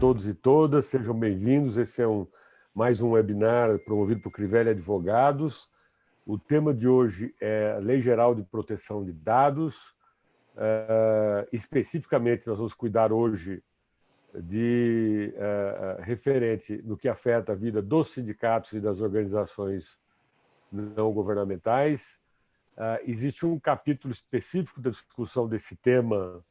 todos e todas, sejam bem-vindos. Esse é mais um webinar promovido por Crivella Advogados. O tema de hoje é a Lei Geral de Proteção de Dados. Especificamente, nós vamos cuidar hoje de referente no que afeta a vida dos sindicatos e das organizações não governamentais. Existe um capítulo específico da discussão desse tema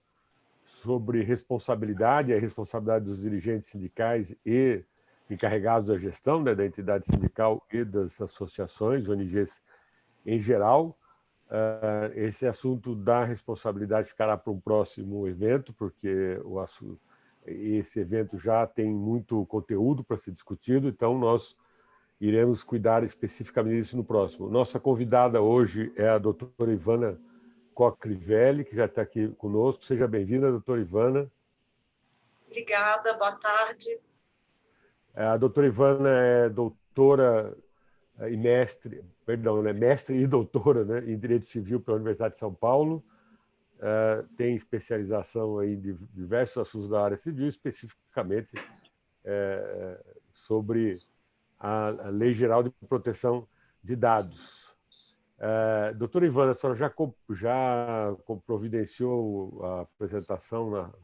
sobre responsabilidade, a responsabilidade dos dirigentes sindicais e encarregados da gestão, né, da entidade sindical e das associações, ONGs em geral. Esse assunto da responsabilidade ficará para um próximo evento, porque esse evento já tem muito conteúdo para ser discutido, então nós iremos cuidar especificamente disso no próximo. Nossa convidada hoje é a doutora Ivana Koch-Crivella, que já está aqui conosco. Seja bem-vinda, doutora Ivana. Obrigada, boa tarde. A doutora Ivana é doutora e mestre, né, mestre e doutora, né, em Direito Civil pela Universidade de São Paulo. Tem especialização em diversos assuntos da área civil, especificamente sobre a Lei Geral de Proteção de Dados. Doutora Ivana, a senhora já providenciou a apresentação,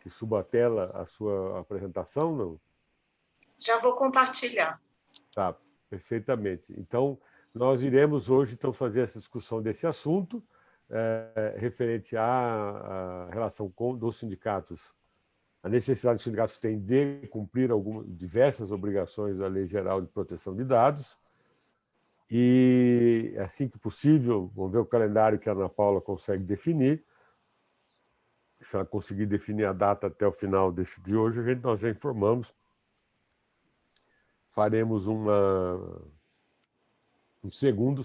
que suba a tela a sua apresentação, não? Já vou compartilhar. Tá, perfeitamente. Então, nós iremos hoje fazer essa discussão desse assunto, referente à relação dos sindicatos, a necessidade dos sindicatos têm de cumprir diversas obrigações da Lei Geral de Proteção de Dados. E, assim que possível, vamos ver o calendário que a Ana Paula consegue definir. Se ela conseguir definir a data até o final de hoje, nós já informamos. Faremos um segundo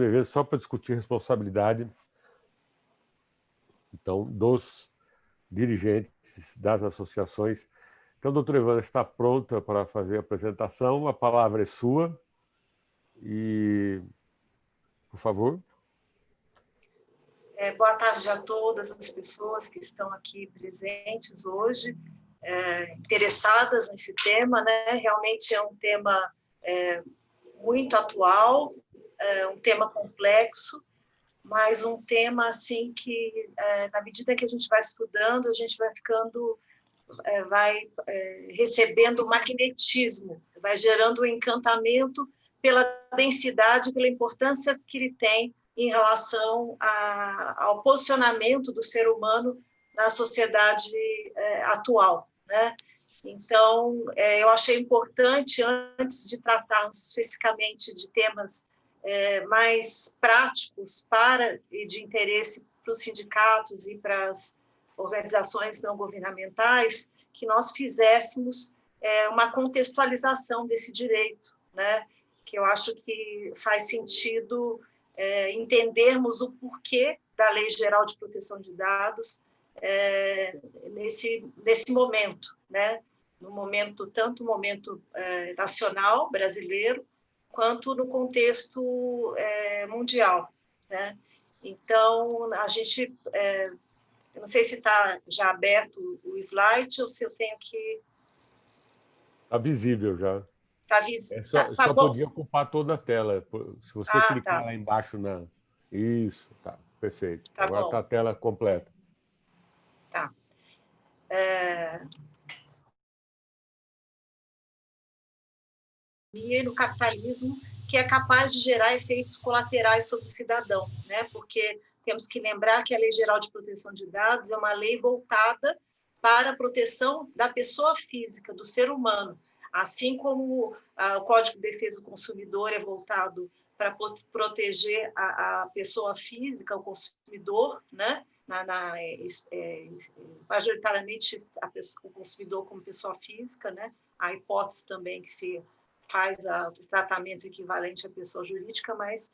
evento só para discutir responsabilidade, então, dos dirigentes das associações. Então, a doutora Ivana está pronta para fazer a apresentação. A palavra é sua. E, por favor. Boa tarde a todas as pessoas que estão aqui presentes hoje, interessadas nesse tema, né? Realmente é um tema muito atual, um tema complexo, mas um tema assim que, na medida que a gente vai estudando, a gente vai ficando, recebendo magnetismo, vai gerando um encantamento pela densidade, pela importância que ele tem em relação ao posicionamento do ser humano na sociedade atual, né? Então, eu achei importante, antes de tratarmos especificamente de temas mais práticos e de interesse para os sindicatos e para as organizações não governamentais, que nós fizéssemos uma contextualização desse direito, né? Que eu acho que faz sentido entendermos o porquê da Lei Geral de Proteção de Dados nesse momento, né? Tanto no momento nacional, brasileiro, quanto no contexto mundial, né? Então, a gente... eu não sei se está já aberto o slide ou se eu tenho que... Está visível já. Está visível. Só podia ocupar toda a tela. Se você clicar tá. lá embaixo na... Isso, tá, perfeito. Tá Agora está a tela completa. Tá. E no capitalismo, que é capaz de gerar efeitos colaterais sobre o cidadão, né? Porque temos que lembrar que a Lei Geral de Proteção de Dados é uma lei voltada para a proteção da pessoa física, do ser humano, assim como o Código de Defesa do Consumidor é voltado para proteger a pessoa física, o consumidor, né? Majoritariamente o consumidor como pessoa física, né? A hipótese também que se faz o tratamento equivalente à pessoa jurídica, mas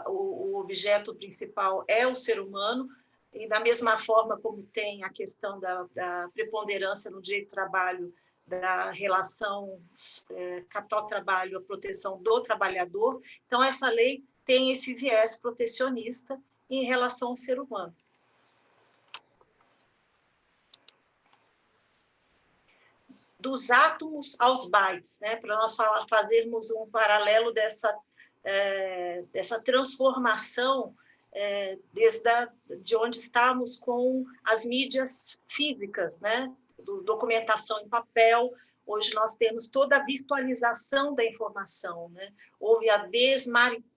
o objeto principal é o ser humano, e da mesma forma como tem a questão da preponderância no direito do trabalho, da relação capital-trabalho, a proteção do trabalhador, então essa lei tem esse viés protecionista em relação ao ser humano. dos átomos aos bytes, né? Para nós fazermos um paralelo dessa transformação de onde estamos com as mídias físicas, né? Documentação em papel. Hoje nós temos toda a virtualização da informação, né? Houve a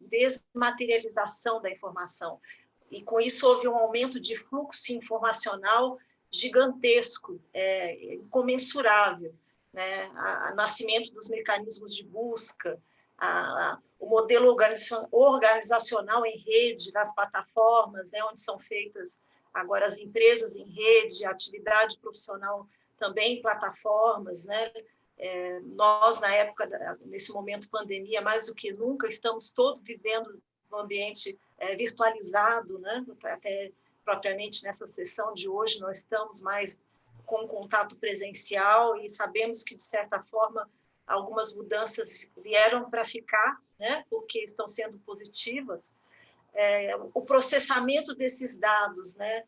desmaterialização da informação, e com isso houve um aumento de fluxo informacional gigantesco, incomensurável, né? O nascimento dos mecanismos de busca, o modelo organizacional em rede, nas plataformas, né, onde são feitas agora as empresas em rede, a atividade profissional também em plataformas, né? Nós, na época, nesse momento pandemia, mais do que nunca, estamos todos vivendo um ambiente virtualizado, né? Até propriamente nessa sessão de hoje, nós estamos mais com contato presencial e sabemos que, de certa forma, algumas mudanças vieram para ficar, né? Porque estão sendo positivas. O processamento desses dados, né?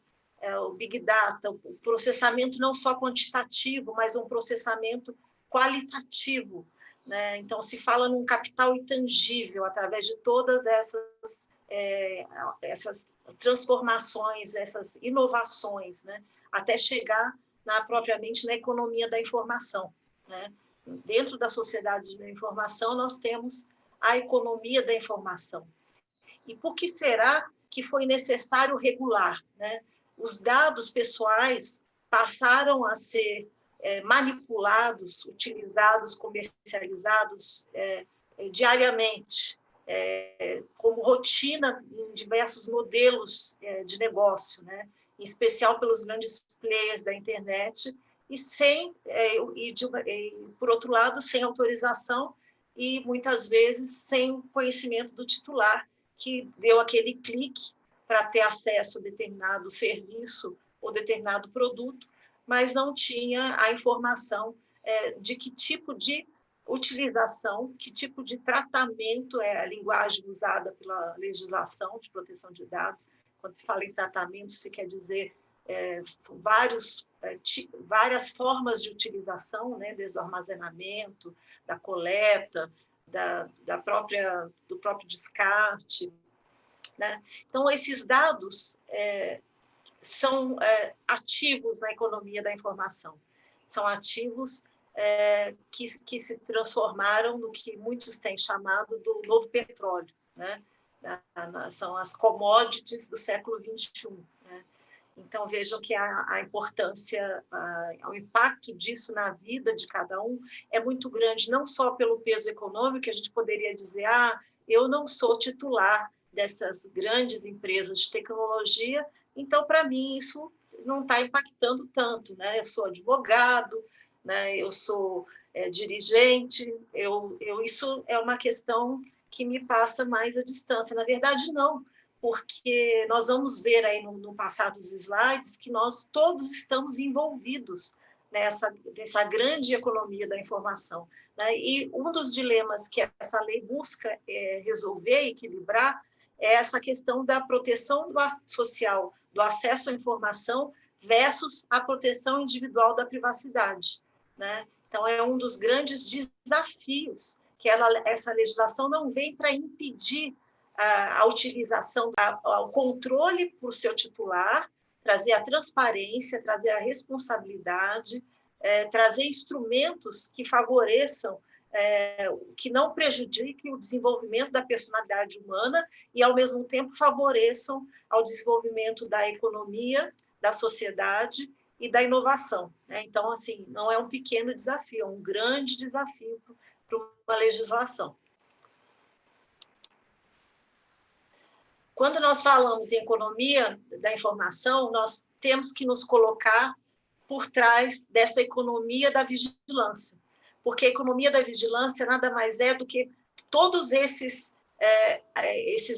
O Big Data, o processamento não só quantitativo, mas um processamento qualitativo, né? Então, se fala num capital intangível através de todas essas transformações, essas inovações, né? Até chegar propriamente na economia da informação, né? Dentro da sociedade da informação, nós temos a economia da informação. E por que será que foi necessário regular, né? Os dados pessoais passaram a ser manipulados, utilizados, comercializados diariamente, como rotina em diversos modelos de negócio, né? Em especial pelos grandes players da internet, por outro lado, sem autorização e, muitas vezes, sem o conhecimento do titular, que deu aquele clique para ter acesso a determinado serviço ou determinado produto, mas não tinha a informação de que tipo de utilização, que tipo de tratamento é a linguagem usada pela legislação de proteção de dados. Quando se fala em tratamento, se quer dizer várias formas de utilização, né, desde o armazenamento, da coleta, do próprio descarte, né? Então, esses dados são ativos na economia da informação, são ativos que se transformaram no que muitos têm chamado do novo petróleo, né? São as commodities do século XXI. Né? Então, vejam que a importância, o impacto disso na vida de cada um é muito grande, não só pelo peso econômico, que a gente poderia dizer, eu não sou titular dessas grandes empresas de tecnologia, então, para mim, isso não está impactando tanto, né? Eu sou advogado, né? Eu sou dirigente, isso é uma questão que me passa mais à distância. Na verdade, não, porque nós vamos ver aí no passar dos slides que nós todos estamos envolvidos nessa grande economia da informação, né? E um dos dilemas que essa lei busca resolver e equilibrar é essa questão da proteção social, do acesso à informação versus a proteção individual da privacidade, né? Então, é um dos grandes desafios que essa legislação não vem para impedir a utilização, o controle por seu titular, trazer a transparência, trazer a responsabilidade, trazer instrumentos que favoreçam, que não prejudiquem o desenvolvimento da personalidade humana e, ao mesmo tempo, favoreçam ao desenvolvimento da economia, da sociedade e da inovação, né? Então, assim, não é um pequeno desafio, é um grande desafio para uma legislação. Quando nós falamos em economia da informação, nós temos que nos colocar por trás dessa economia da vigilância, porque a economia da vigilância nada mais é do que todos esses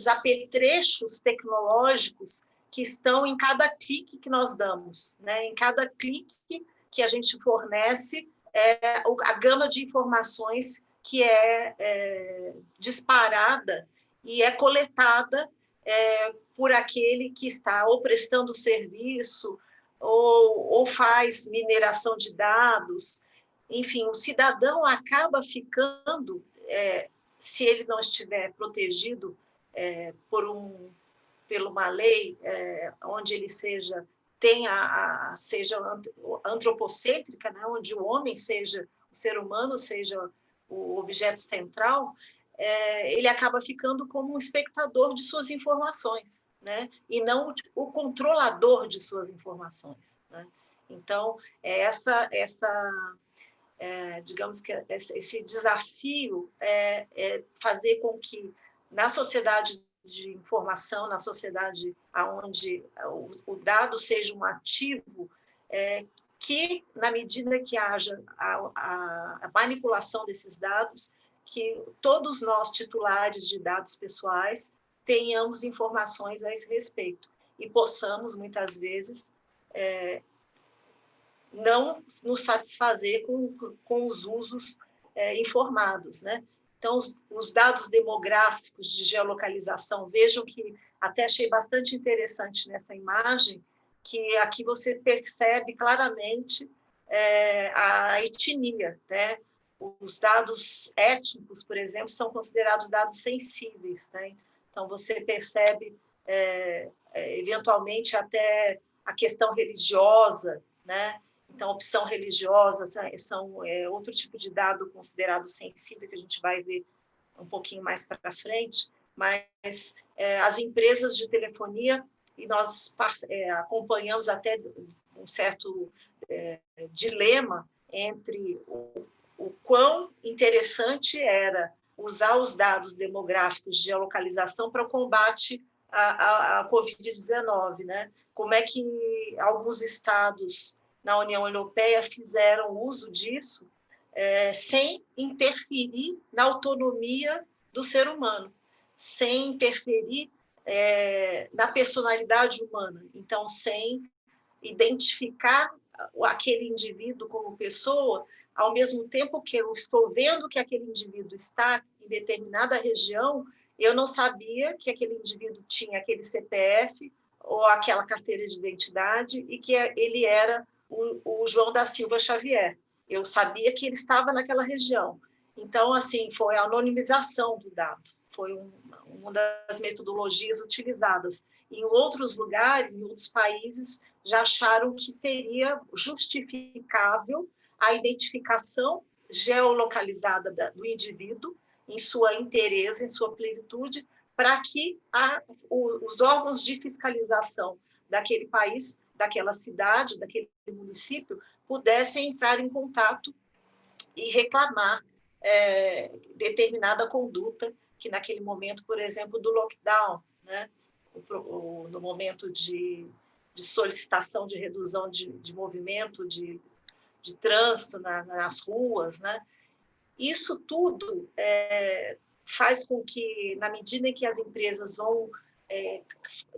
apetrechos tecnológicos que estão em cada clique que nós damos, né? Em cada clique que a gente fornece, a gama de informações que é disparada e é coletada por aquele que está ou prestando serviço ou faz mineração de dados, enfim, o cidadão acaba ficando, se ele não estiver protegido por uma lei onde ele seja antropocêntrica, né, onde o homem seja, o ser humano seja o objeto central, ele acaba ficando como um espectador de suas informações, né, e não o controlador de suas informações, né? Então, digamos que esse desafio é fazer com que, na sociedade de informação, na sociedade onde o dado seja um ativo, que, na medida que haja a manipulação desses dados, que todos nós, titulares de dados pessoais, tenhamos informações a esse respeito e possamos, muitas vezes, não nos satisfazer com os usos informados, né? Então, os dados demográficos de geolocalização, vejam que até achei bastante interessante nessa imagem, que aqui você percebe claramente a etnia, né? Os dados étnicos, por exemplo, são considerados dados sensíveis, né? Então, você percebe, eventualmente, até a questão religiosa, né? Então, opção religiosa são outro tipo de dado considerado sensível, que a gente vai ver um pouquinho mais para frente, mas as empresas de telefonia, e nós acompanhamos até um certo dilema entre o quão interessante era usar os dados demográficos de geolocalização para o combate à Covid-19, né? Como é que alguns estados na União Europeia fizeram uso disso sem interferir na autonomia do ser humano, sem interferir na personalidade humana, então, sem identificar aquele indivíduo como pessoa, ao mesmo tempo que eu estou vendo que aquele indivíduo está em determinada região, eu não sabia que aquele indivíduo tinha aquele CPF ou aquela carteira de identidade e que ele era o João da Silva Xavier. Eu sabia que ele estava naquela região. Então, assim, foi a anonimização do dado. Foi uma das metodologias utilizadas. Em outros lugares, em outros países, já acharam que seria justificável a identificação geolocalizada do indivíduo em sua inteireza, em sua plenitude, para que os órgãos de fiscalização daquele país, daquela cidade, daquele município, pudessem entrar em contato e reclamar determinada conduta, que naquele momento, por exemplo, do lockdown, né? No momento de solicitação de redução de movimento, de trânsito nas ruas, né? Isso tudo faz com que, na medida em que as empresas vão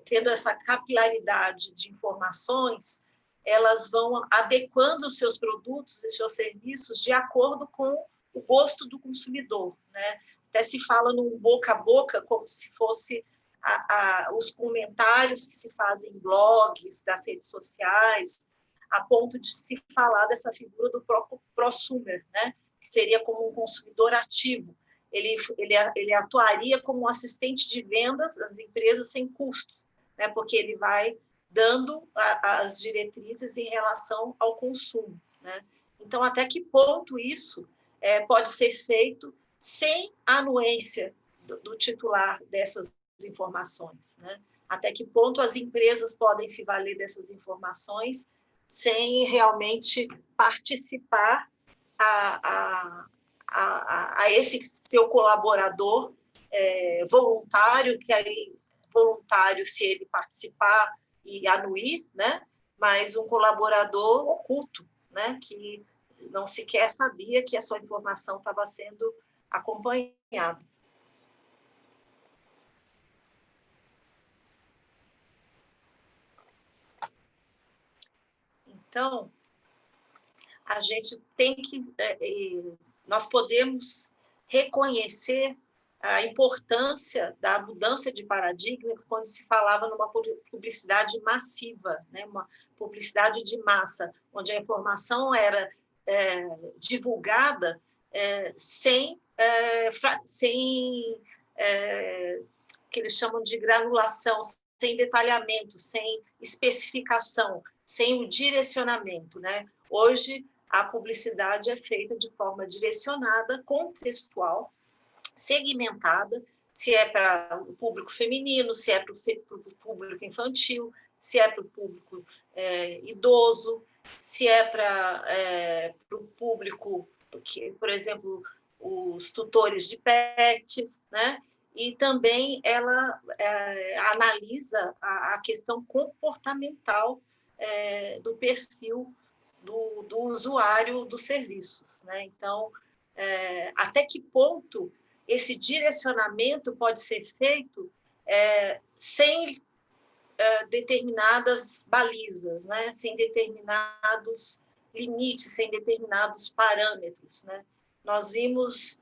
tendo essa capilaridade de informações, elas vão adequando os seus produtos, os seus serviços, de acordo com o gosto do consumidor, né? Até se fala num boca a boca, como se fosse os comentários que se fazem em blogs, das redes sociais, a ponto de se falar dessa figura do próprio prosumer, né? Que seria como um consumidor ativo. Ele atuaria como um assistente de vendas das empresas sem custo, né? Porque ele vai dando as diretrizes em relação ao consumo, né? Então, até que ponto isso pode ser feito sem a anuência do titular dessas informações, né? Até que ponto as empresas podem se valer dessas informações sem realmente participar a esse seu colaborador voluntário, que aí voluntário se ele participar e anuir, né? Mas um colaborador oculto, né? Que não sequer sabia que a sua informação estava sendo acompanhada. Então, a gente tem que... nós podemos reconhecer a importância da mudança de paradigma quando se falava numa publicidade massiva, né? Uma publicidade de massa, onde a informação era divulgada sem que eles chamam de granulação, sem detalhamento, sem especificação, sem o direcionamento, né? Hoje, a publicidade é feita de forma direcionada, contextual, segmentada, se é para o público feminino, se é para o público infantil, se é para o público idoso, se é para o público, por exemplo, os tutores de pets, né? E também ela analisa a questão comportamental do perfil do usuário dos serviços, né? Então, até que ponto esse direcionamento pode ser feito sem determinadas balizas, né? Sem determinados limites, sem determinados parâmetros, né? Nós vimos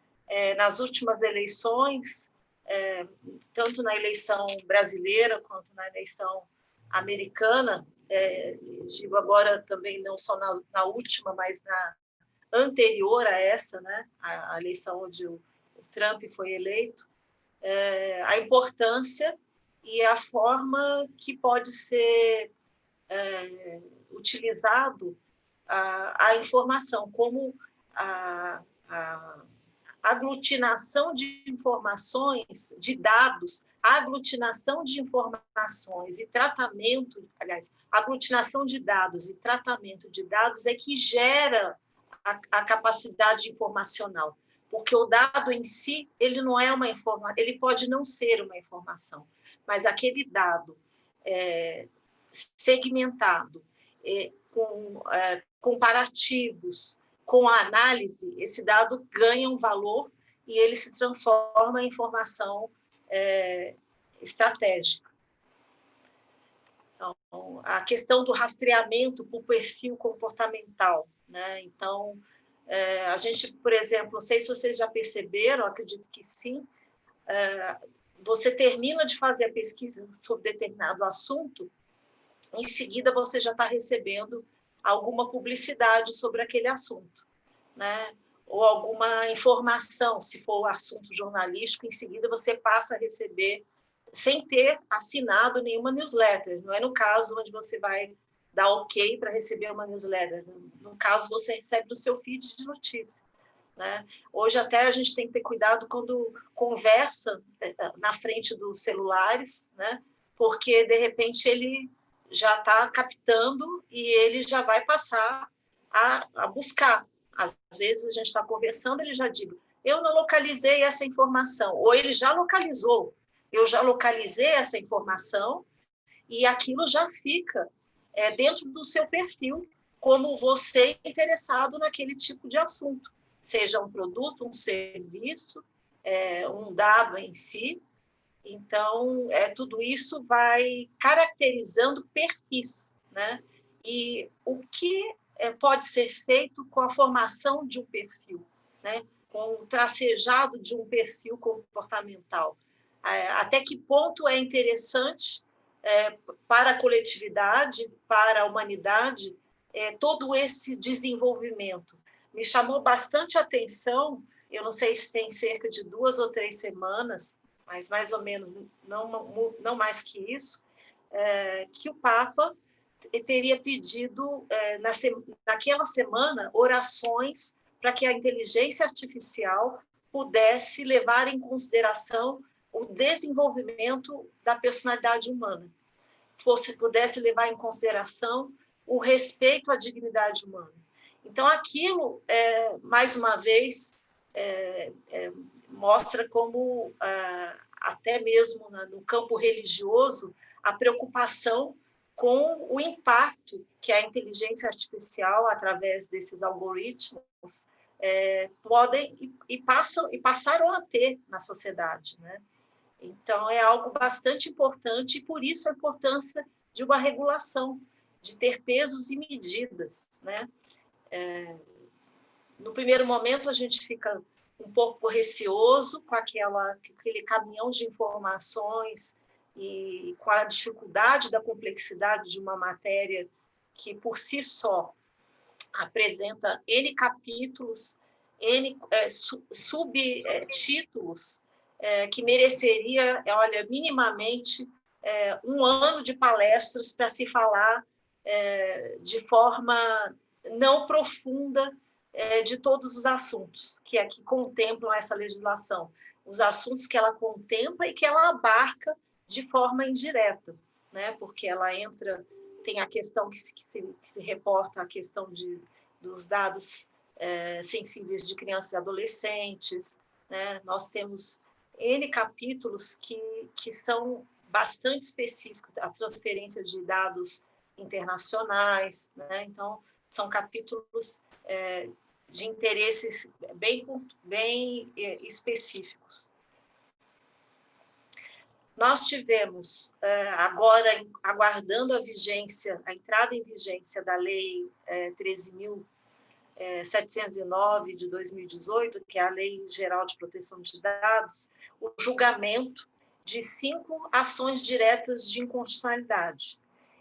nas últimas eleições, tanto na eleição brasileira quanto na eleição americana, digo agora também não só na última, mas na anterior a essa, né? A eleição onde o Trump foi eleito, a importância e a forma que pode ser utilizado a informação, como a aglutinação de informações, de dados, aglutinação de informações e tratamento, aliás, aglutinação de dados e tratamento de dados é que gera a capacidade informacional, porque o dado em si, ele não é uma informação, ele pode não ser uma informação, mas aquele dado segmentado, com comparativos, com a análise, esse dado ganha um valor e ele se transforma em informação estratégica. Então, a questão do rastreamento por perfil comportamental, né? Então, a gente, por exemplo, não sei se vocês já perceberam, acredito que sim, você termina de fazer a pesquisa sobre determinado assunto, em seguida você já está recebendo alguma publicidade sobre aquele assunto, né? Ou alguma informação, se for um assunto jornalístico, em seguida você passa a receber, sem ter assinado nenhuma newsletter. Não é no caso onde você vai dar ok para receber uma newsletter. No caso, você recebe do seu feed de notícia, né? Hoje até a gente tem que ter cuidado quando conversa na frente dos celulares, né? Porque, de repente, ele já está captando e ele já vai passar a buscar. Às vezes a gente está conversando, ele já diz, eu não localizei essa informação, ou ele já localizou, eu já localizei essa informação e aquilo já fica dentro do seu perfil como você interessado naquele tipo de assunto, seja um produto, um serviço, um dado em si. Então, tudo isso vai caracterizando perfis, né? E o que pode ser feito com a formação de um perfil, né? Com o tracejado de um perfil comportamental. Até que ponto é interessante para a coletividade, para a humanidade, todo esse desenvolvimento. Me chamou bastante a atenção, eu não sei se tem cerca de 2 ou 3 semanas, mas mais ou menos, não mais que isso, que o Papa teria pedido, naquela semana, orações para que a inteligência artificial pudesse levar em consideração o desenvolvimento da personalidade humana, pudesse levar em consideração o respeito à dignidade humana. Então, aquilo, mais uma vez, mostra como, até mesmo no campo religioso, a preocupação com o impacto que a inteligência artificial, através desses algoritmos, podem e passaram a ter na sociedade, né? Então, é algo bastante importante e, por isso, a importância de uma regulação, de ter pesos e medidas, né? No primeiro momento, a gente fica um pouco receoso com aquele caminhão de informações e com a dificuldade da complexidade de uma matéria que, por si só, apresenta N capítulos, N subtítulos que mereceria, olha, minimamente um ano de palestras para se falar de forma não profunda de todos os assuntos que aqui contemplam essa legislação, os assuntos que ela contempla e que ela abarca de forma indireta, né? Porque ela entra, tem a questão que se reporta a questão dos dados sensíveis de crianças e adolescentes, né? Nós temos N capítulos que são bastante específicos, a transferência de dados internacionais, né? Então, são capítulos de interesses bem específicos. Nós tivemos, agora, aguardando a entrada em vigência da Lei 13.709 de 2018, que é a Lei Geral de Proteção de Dados, o julgamento de 5 ações diretas de inconstitucionalidade.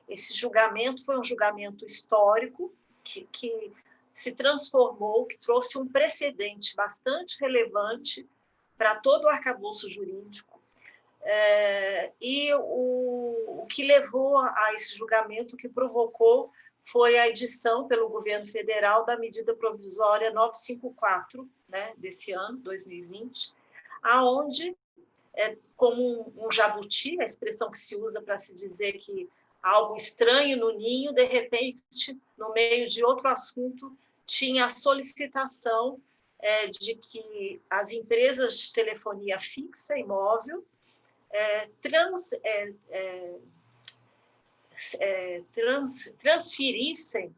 Esse julgamento foi um julgamento histórico que se transformou, que trouxe um precedente bastante relevante para todo o arcabouço jurídico. E o que levou a esse julgamento, que provocou, foi a edição pelo governo federal da medida provisória 954, né, desse ano, 2020, aonde, como um jabuti, a expressão que se usa para se dizer que algo estranho no ninho, de repente, no meio de outro assunto, tinha a solicitação de que as empresas de telefonia fixa e móvel transferissem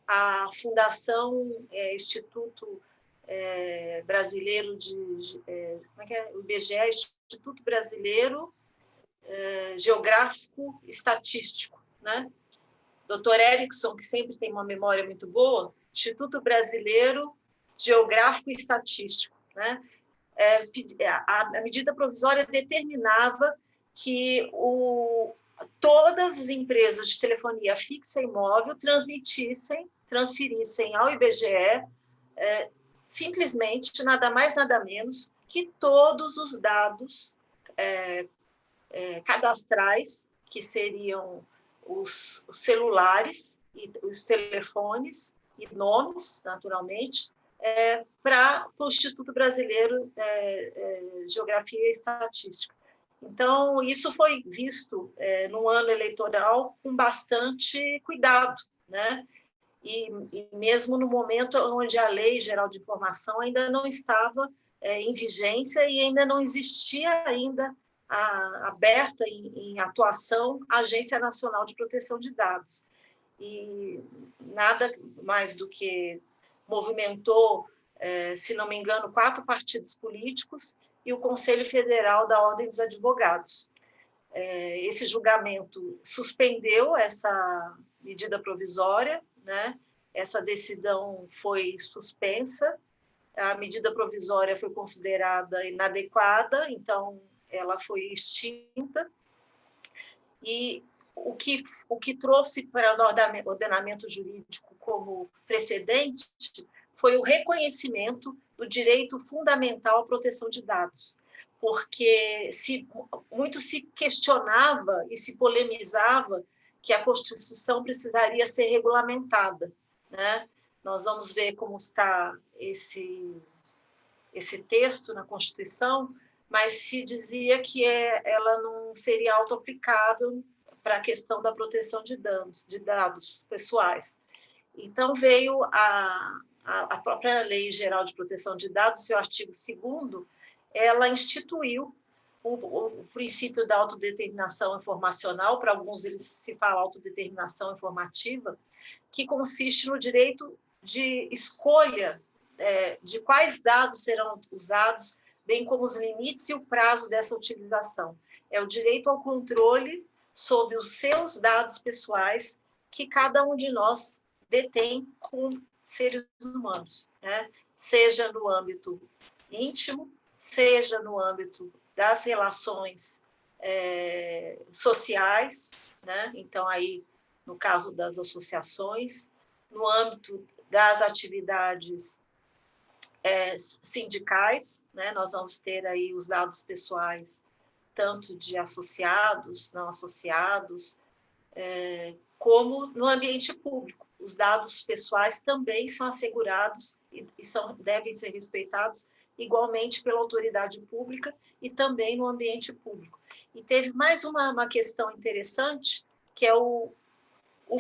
à Fundação Instituto Brasileiro como é que é? O IBGE, Instituto Brasileiro Geográfico Estatístico, né? Dr. Erickson, que sempre tem uma memória muito boa, Instituto Brasileiro Geográfico Estatístico, né? A medida provisória determinava que todas as empresas de telefonia fixa e móvel transferissem ao IBGE simplesmente, nada mais, nada menos, que todos os dados cadastrais, que seriam os celulares, e os telefones e nomes, naturalmente, para o Instituto Brasileiro de Geografia e Estatística. Então, isso foi visto no ano eleitoral com bastante cuidado, né? E mesmo no momento onde a Lei Geral de Informação ainda não estava em vigência e ainda não existia ainda aberta em atuação a Agência Nacional de Proteção de Dados. E nada mais do que movimentou, se não me engano, 4 partidos políticos e o Conselho Federal da Ordem dos Advogados. Esse julgamento suspendeu essa medida provisória, né? Essa decisão foi suspensa, a medida provisória foi considerada inadequada, então ela foi extinta, e o que trouxe para o ordenamento jurídico como precedente foi o reconhecimento do direito fundamental à proteção de dados, porque muito se questionava e se polemizava que a Constituição precisaria ser regulamentada, né? Nós vamos ver como está esse texto na Constituição, mas se dizia que ela não seria auto-aplicável para a questão da proteção de dados pessoais. Então, veio a própria Lei Geral de Proteção de Dados, seu artigo 2º, ela instituiu o princípio da autodeterminação informacional, para alguns eles se fala autodeterminação informativa, que consiste no direito de escolha de quais dados serão usados, bem como os limites e o prazo dessa utilização. É o direito ao controle sobre os seus dados pessoais que cada um de nós detém com seres humanos, né? Seja no âmbito íntimo, seja no âmbito das relações sociais, né? Então, aí, no caso das associações, no âmbito das atividades sindicais, né? Nós vamos ter aí os dados pessoais, tanto de associados, não associados, como no ambiente público. Os dados pessoais também são assegurados e devem ser respeitados igualmente pela autoridade pública e também no ambiente público. E teve mais uma questão interessante, que é o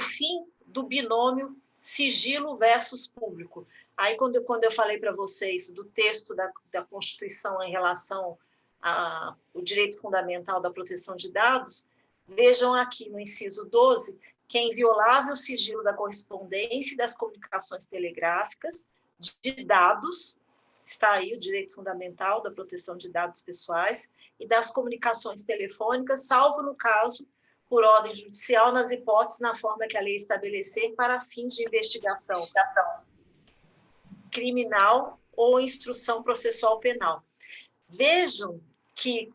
fim do binômio sigilo versus público. Aí, quando eu falei para vocês do texto da Constituição em relação ao direito fundamental da proteção de dados, vejam aqui no inciso 12, que é inviolável o sigilo da correspondência e das comunicações telegráficas de dados, está aí o direito fundamental da proteção de dados pessoais, e das comunicações telefônicas, salvo no caso, por ordem judicial, nas hipóteses, na forma que a lei estabelecer, para fins de investigação criminal ou instrução processual penal. Vejam que,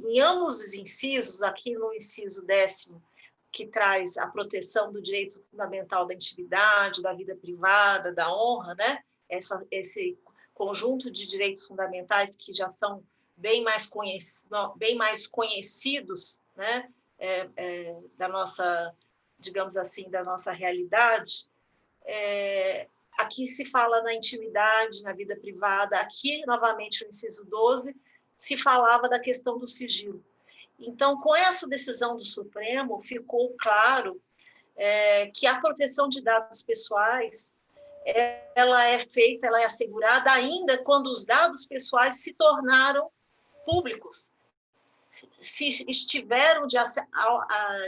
em ambos os incisos, aqui no inciso 10º, que traz a proteção do direito fundamental da intimidade, da vida privada, da honra, né? Esse conjunto de direitos fundamentais que já são bem mais conhecidos, né? Da nossa, digamos assim, da nossa realidade. Aqui se fala na intimidade, na vida privada. Aqui, novamente, no inciso 12, se falava da questão do sigilo. Então, com essa decisão do Supremo, ficou claro que a proteção de dados pessoais ela é feita, ela é assegurada ainda quando os dados pessoais se tornaram públicos, se estiveram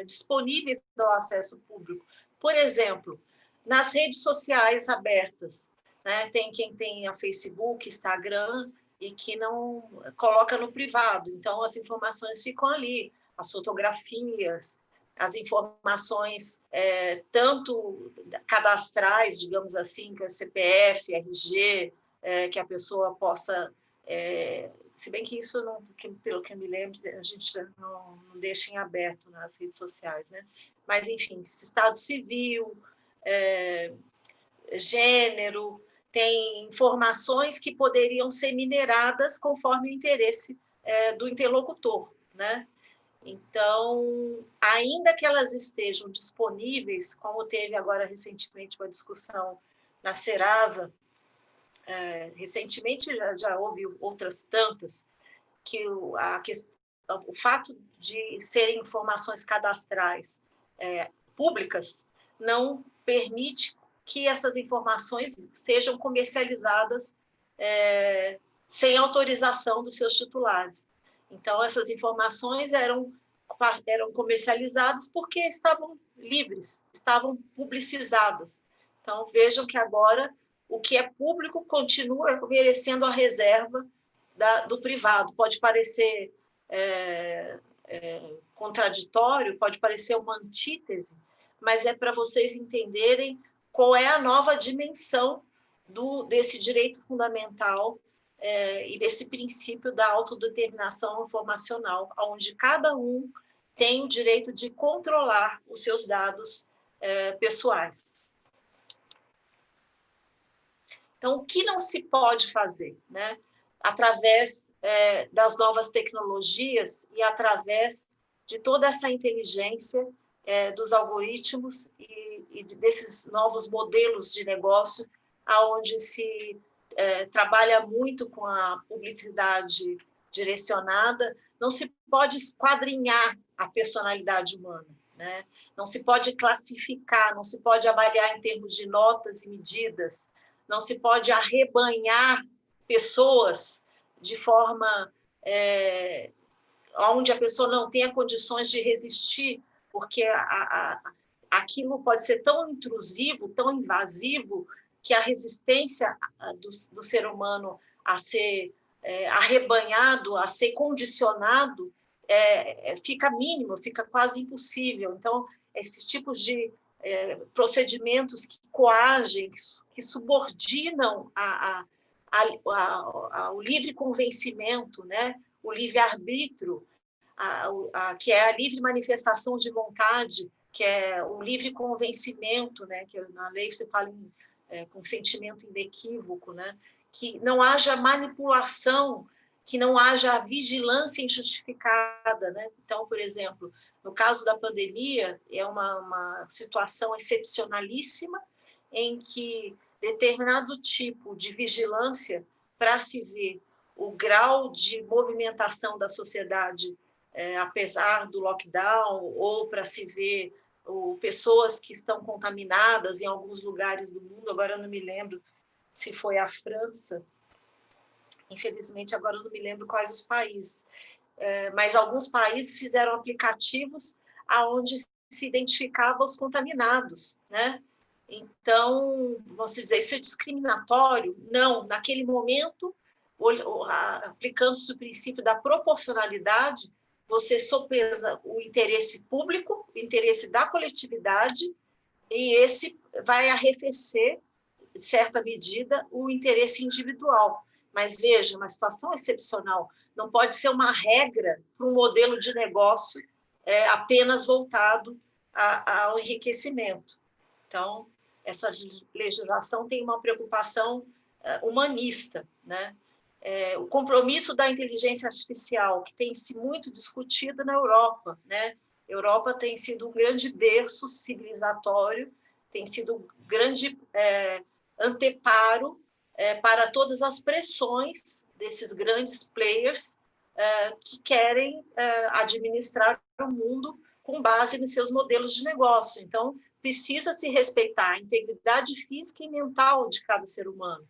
disponíveis ao acesso público. Por exemplo, nas redes sociais abertas, né? Tem quem tem a Facebook, Instagram, e que não coloca no privado. Então, as informações ficam ali, as fotografias, as informações tanto cadastrais, digamos assim, que é CPF, RG, que a pessoa possa... se bem que isso, não, pelo que eu me lembro, a gente não deixa em aberto nas redes sociais, né? Mas, enfim, estado civil, gênero, tem informações que poderiam ser mineradas conforme o interesse do interlocutor, né? Então, ainda que elas estejam disponíveis, como teve agora recentemente uma discussão na Serasa, recentemente já houve outras tantas, que o fato de serem informações cadastrais públicas não permite que essas informações sejam comercializadas sem autorização dos seus titulares. Então, essas informações eram comercializadas porque estavam livres, estavam publicizadas. Então, vejam que agora o que é público continua merecendo a reserva do privado. Pode parecer contraditório, pode parecer uma antítese, mas é para vocês entenderem qual é a nova dimensão desse direito fundamental e desse princípio da autodeterminação informacional, onde cada um tem o direito de controlar os seus dados pessoais. Então, o que não se pode fazer, né? Através das novas tecnologias e através de toda essa inteligência dos algoritmos e desses novos modelos de negócio, onde se trabalha muito com a publicidade direcionada, não se pode esquadrinhar a personalidade humana, né? Não se pode classificar, não se pode avaliar em termos de notas e medidas, não se pode arrebanhar pessoas de forma onde a pessoa não tenha condições de resistir, porque aquilo pode ser tão intrusivo, tão invasivo, que a resistência do ser humano a ser arrebanhado, a ser condicionado, fica mínimo, fica quase impossível. Então, esses tipos de procedimentos que coagem, que subordinam ao livre convencimento, né? O livre-arbítrio, que é a livre manifestação de vontade que é o livre convencimento, né, que na lei você fala em consentimento inequívoco, né, que não haja manipulação, que não haja vigilância injustificada, né? Então, por exemplo, no caso da pandemia, é uma situação excepcionalíssima em que determinado tipo de vigilância para se ver o grau de movimentação da sociedade, apesar do lockdown, ou para se ver pessoas que estão contaminadas em alguns lugares do mundo. Agora eu não me lembro se foi a França, infelizmente agora eu não me lembro quais os países, mas alguns países fizeram aplicativos aonde se identificava os contaminados, né? Então, vamos dizer, isso é discriminatório? Não, naquele momento, aplicando-se o princípio da proporcionalidade, você sopesa o interesse público, o interesse da coletividade, e esse vai arrefecer, de certa medida, o interesse individual. Mas, veja, uma situação excepcional não pode ser uma regra para um modelo de negócio apenas voltado ao enriquecimento. Então, essa legislação tem uma preocupação humanista, né? O compromisso da inteligência artificial, que tem se muito discutido na Europa, né? A Europa tem sido um grande berço civilizatório, tem sido um grande anteparo para todas as pressões desses grandes players que querem administrar o mundo com base nos seus modelos de negócio. Então, precisa se respeitar a integridade física e mental de cada ser humano.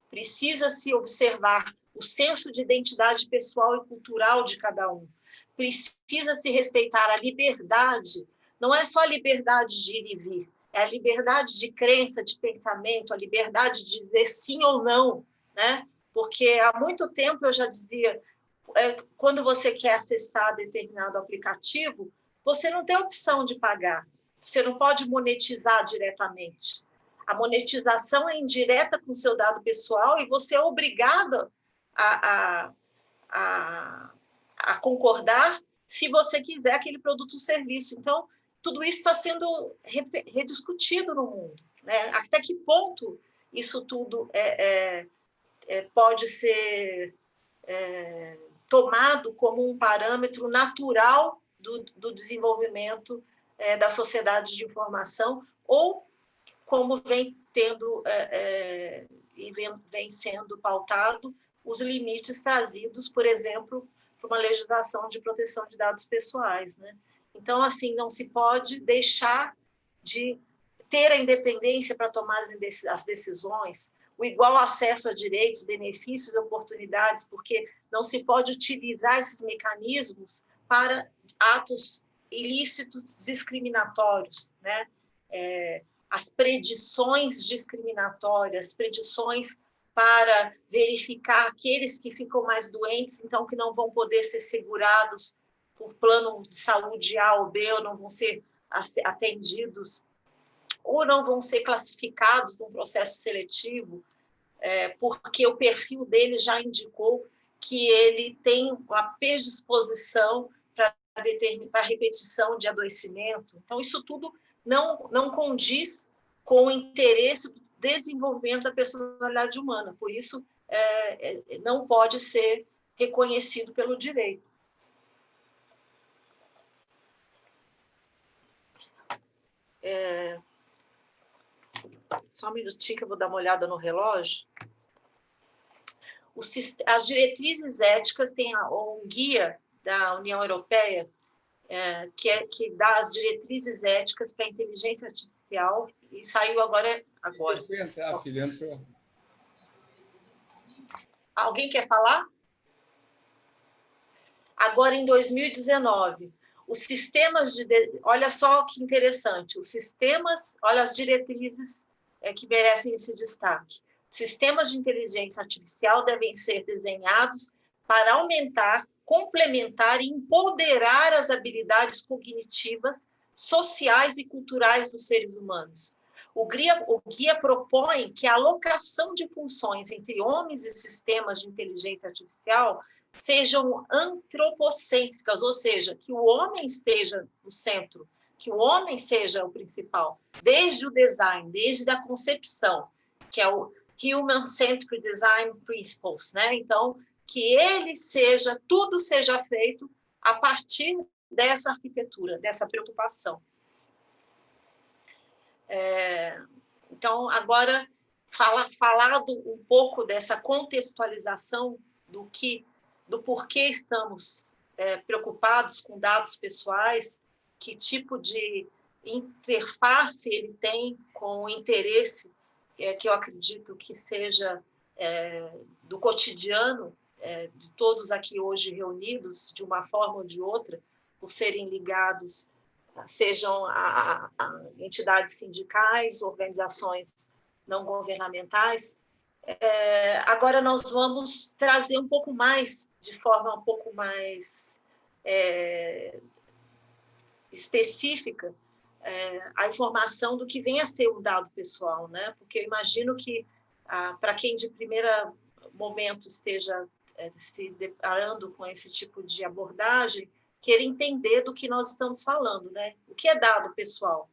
Precisa se observar o senso de identidade pessoal e cultural de cada um. Precisa se respeitar a liberdade. Não é só a liberdade de ir e vir, é a liberdade de crença, de pensamento, a liberdade de dizer sim ou não, né? Porque há muito tempo eu já dizia, quando você quer acessar determinado aplicativo, você não tem opção de pagar, você não pode monetizar diretamente. A monetização é indireta com o seu dado pessoal e você é obrigado a concordar se você quiser aquele produto ou serviço. Então, tudo isso está sendo rediscutido no mundo, né? Até que ponto isso tudo pode ser tomado como um parâmetro natural do desenvolvimento da sociedade de informação, ou como vem tendo e vem sendo pautado os limites trazidos, por exemplo, por uma legislação de proteção de dados pessoais, né? Então, assim, não se pode deixar de ter a independência para tomar as decisões, o igual acesso a direitos, benefícios e oportunidades, porque não se pode utilizar esses mecanismos para atos ilícitos discriminatórios, né? As predições discriminatórias, predições para verificar aqueles que ficam mais doentes, então que não vão poder ser segurados por plano de saúde A ou B, ou não vão ser atendidos, ou não vão ser classificados num processo seletivo, porque o perfil dele já indicou que ele tem uma predisposição para repetição de adoecimento. Então, isso tudo não condiz com o interesse do desenvolvimento da personalidade humana. Por isso, não pode ser reconhecido pelo direito. Só um minutinho que eu vou dar uma olhada no relógio. As diretrizes éticas têm um guia da União Europeia que dá as diretrizes éticas para a inteligência artificial, e saiu agora. Alguém quer falar? Agora, em 2019, os sistemas olha só que interessante, olha as diretrizes que merecem esse destaque. Sistemas de inteligência artificial devem ser desenhados para aumentar, complementar e empoderar as habilidades cognitivas, sociais e culturais dos seres humanos. O guia propõe que a alocação de funções entre homens e sistemas de inteligência artificial sejam antropocêntricas, ou seja, que o homem esteja no centro que o homem seja o principal, desde o design, desde a concepção, que é o Human-Centered Design Principles, né? Então, que tudo seja feito a partir dessa arquitetura, dessa preocupação. Então, agora, falado um pouco dessa contextualização do porquê estamos preocupados com dados pessoais, que tipo de interface ele tem com o interesse, que eu acredito que seja do cotidiano de todos aqui hoje reunidos, de uma forma ou de outra, por serem ligados, sejam a entidades sindicais, organizações não governamentais. Agora nós vamos trazer um pouco mais, de forma um pouco mais específica, a informação do que vem a ser um dado pessoal, né? Porque eu imagino que, para quem de primeiro momento esteja se deparando com esse tipo de abordagem, querer entender do que nós estamos falando, né? O que é dado pessoal?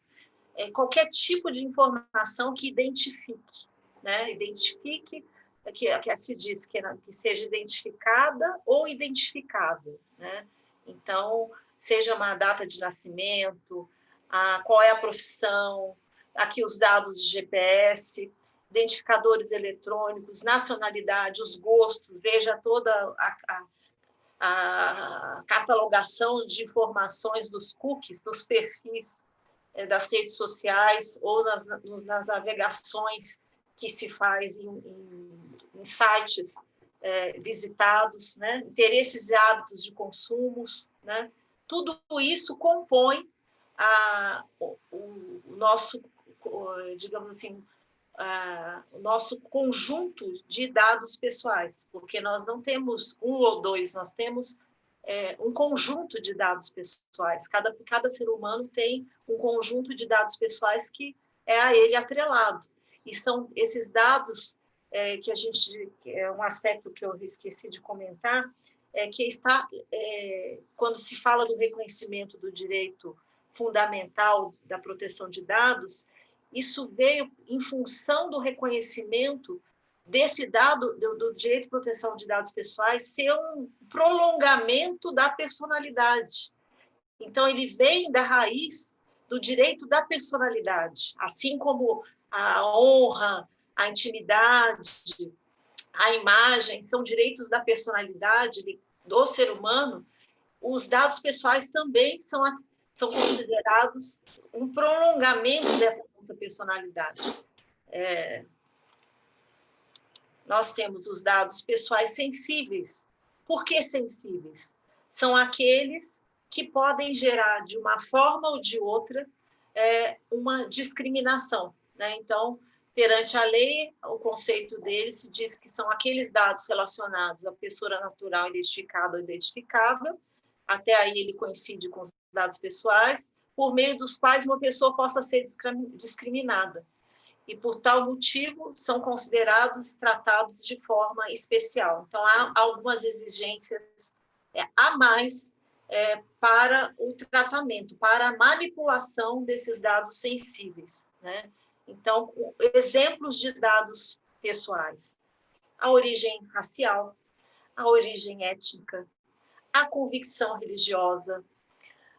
Qualquer tipo de informação que identifique, né? Identifique, que se diz que seja identificada ou identificável, né? Então, seja uma data de nascimento, qual é a profissão, aqui os dados de GPS, identificadores eletrônicos, nacionalidade, os gostos, veja toda a catalogação de informações dos cookies, dos perfis das redes sociais ou nas navegações que se faz em sites visitados, né? Interesses e hábitos de consumos, né? Tudo isso compõe o nosso, digamos assim, o nosso conjunto de dados pessoais, porque nós não temos um ou dois, nós temos um conjunto de dados pessoais. Cada ser humano tem um conjunto de dados pessoais que é a ele atrelado. E são esses dados que a gente... É um aspecto que eu esqueci de comentar, que quando se fala do reconhecimento do direito fundamental da proteção de dados, isso veio em função do reconhecimento desse dado, do direito de proteção de dados pessoais, ser um prolongamento da personalidade. Então, ele vem da raiz do direito da personalidade, assim como a honra, a intimidade, a imagem, são direitos da personalidade do ser humano. Os dados pessoais também são considerados um prolongamento dessa nossa personalidade. Nós temos os dados pessoais sensíveis. Por que sensíveis? São aqueles que podem gerar, de uma forma ou de outra, uma discriminação, né? Então, perante a lei, o conceito dele se diz que são aqueles dados relacionados à pessoa natural identificada ou identificável, até aí ele coincide com os dados pessoais, por meio dos quais uma pessoa possa ser discriminada. E, por tal motivo, são considerados e tratados de forma especial. Então, há algumas exigências a mais para o tratamento, para a manipulação desses dados sensíveis, né? Então, exemplos de dados pessoais: a origem racial, a origem étnica, a convicção religiosa,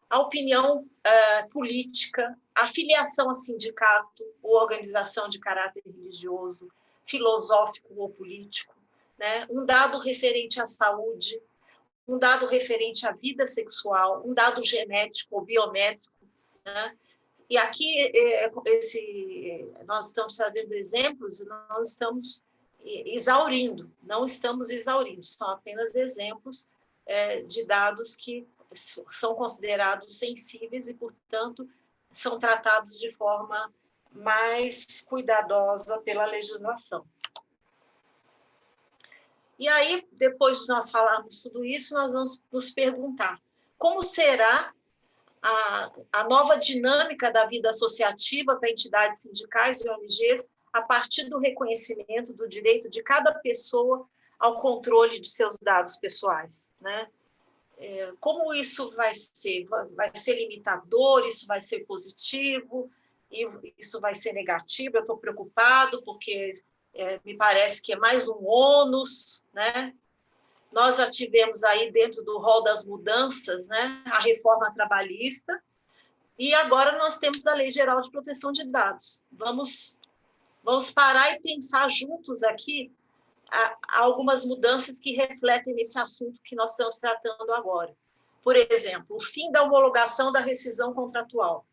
a opinião política, a filiação a sindicato ou organização de caráter religioso, filosófico ou político, né? Um dado referente à saúde, um dado referente à vida sexual, um dado genético ou biométrico, né? E aqui nós estamos trazendo exemplos, não estamos exaurindo, são apenas exemplos de dados que são considerados sensíveis e, portanto, são tratados de forma mais cuidadosa pela legislação. E aí, depois de nós falarmos tudo isso, nós vamos nos perguntar como será a nova dinâmica da vida associativa para entidades sindicais e ONGs a partir do reconhecimento do direito de cada pessoa ao controle de seus dados pessoais, né? como isso vai ser? Vai ser limitador? Isso vai ser positivo? E isso vai ser negativo? Eu estou preocupado porque me parece que é mais um ônus, né? Nós já tivemos aí dentro do rol das mudanças, né, a reforma trabalhista, e agora nós temos a Lei Geral de Proteção de Dados. Vamos parar e pensar juntos aqui algumas mudanças que refletem nesse assunto que nós estamos tratando agora. Por exemplo, o fim da homologação da rescisão contratual,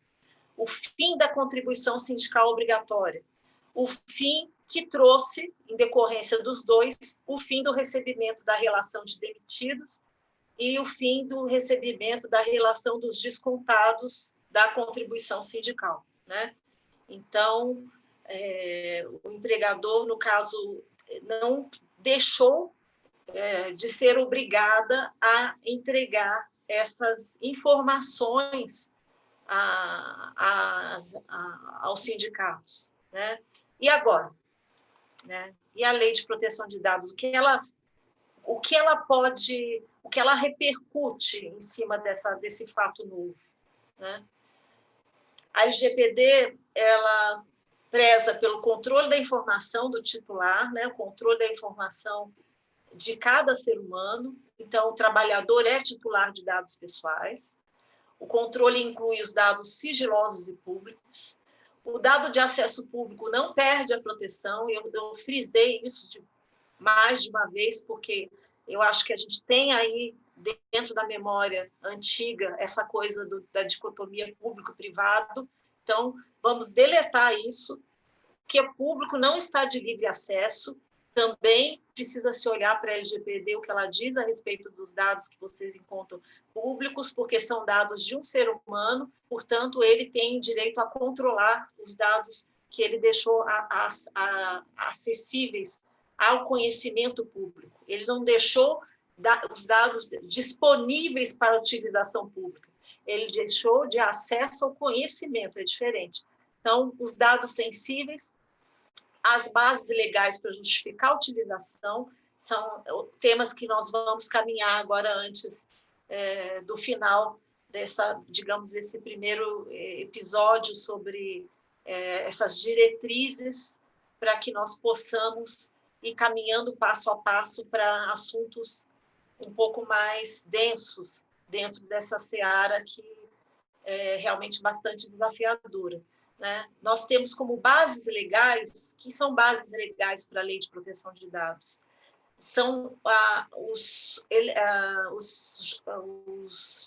o fim da contribuição sindical obrigatória, o fim que trouxe, em decorrência dos dois, o fim do recebimento da relação de demitidos e o fim do recebimento da relação dos descontados da contribuição sindical, né? Então, o empregador, no caso, não deixou de ser obrigada a entregar essas informações aos sindicatos, né? E agora, né? E a Lei de Proteção de Dados, o que ela repercute em cima desse fato novo, né? A LGPD, ela preza pelo controle da informação do titular, né? O controle da informação de cada ser humano. Então, o trabalhador é titular de dados pessoais. O controle inclui os dados sigilosos e públicos. O dado de acesso público não perde a proteção. Eu frisei isso mais de uma vez, porque eu acho que a gente tem aí, dentro da memória antiga, essa coisa da dicotomia público-privado. Então, vamos deletar isso, que é público, não está de livre acesso. Também precisa se olhar para a LGPD, o que ela diz a respeito dos dados que vocês encontram públicos, porque são dados de um ser humano, portanto, ele tem direito a controlar os dados que ele deixou acessíveis ao conhecimento público. Ele não deixou os dados disponíveis para utilização pública. Ele deixou de acesso ao conhecimento, é diferente. Então, os dados sensíveis, as bases legais para justificar a utilização, são temas que nós vamos caminhar agora antes do final desse primeiro episódio sobre essas diretrizes para que nós possamos ir caminhando passo a passo para assuntos um pouco mais densos dentro dessa seara que é realmente bastante desafiadora, né? Nós temos como bases legais, que são bases legais para a Lei de Proteção de Dados, são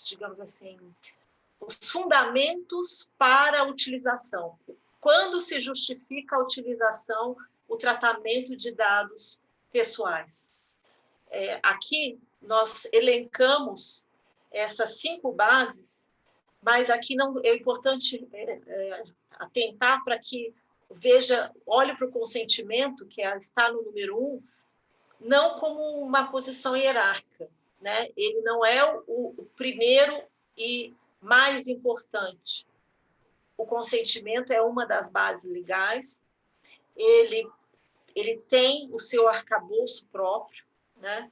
digamos assim, os fundamentos para a utilização. Quando se justifica a utilização, o tratamento de dados pessoais. Aqui nós elencamos essas 5 bases, mas aqui não é importante atentar para que olhe para o consentimento, que está no número 1, não como uma posição hierárquica, né? Ele não é o primeiro e mais importante. O consentimento é uma das bases legais, ele tem o seu arcabouço próprio, né?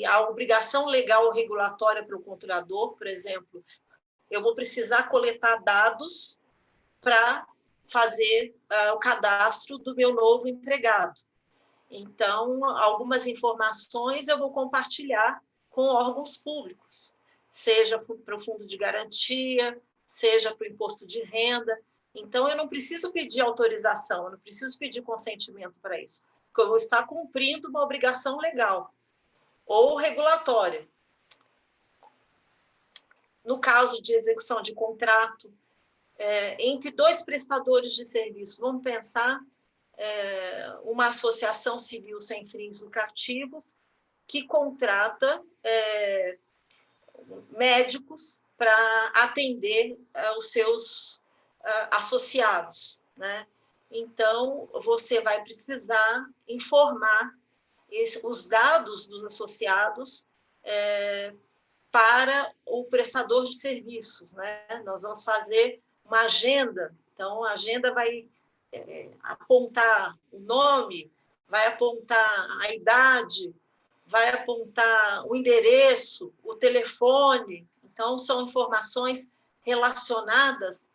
A obrigação legal ou regulatória para o controlador, por exemplo, eu vou precisar coletar dados para fazer o cadastro do meu novo empregado. Então, algumas informações eu vou compartilhar com órgãos públicos, seja para o fundo de garantia, seja para o imposto de renda. Então, eu não preciso pedir autorização, eu não preciso pedir consentimento para isso, porque eu vou estar cumprindo uma obrigação legal ou regulatória. No caso de execução de contrato, entre 2 prestadores de serviço, vamos pensar uma associação civil sem fins lucrativos que contrata médicos para atender os seus associados, né? Então, você vai precisar informar os dados dos associados para o prestador de serviços, né? Nós vamos fazer uma agenda, então a agenda vai apontar o nome, vai apontar a idade, vai apontar o endereço, o telefone. Então, são informações relacionadas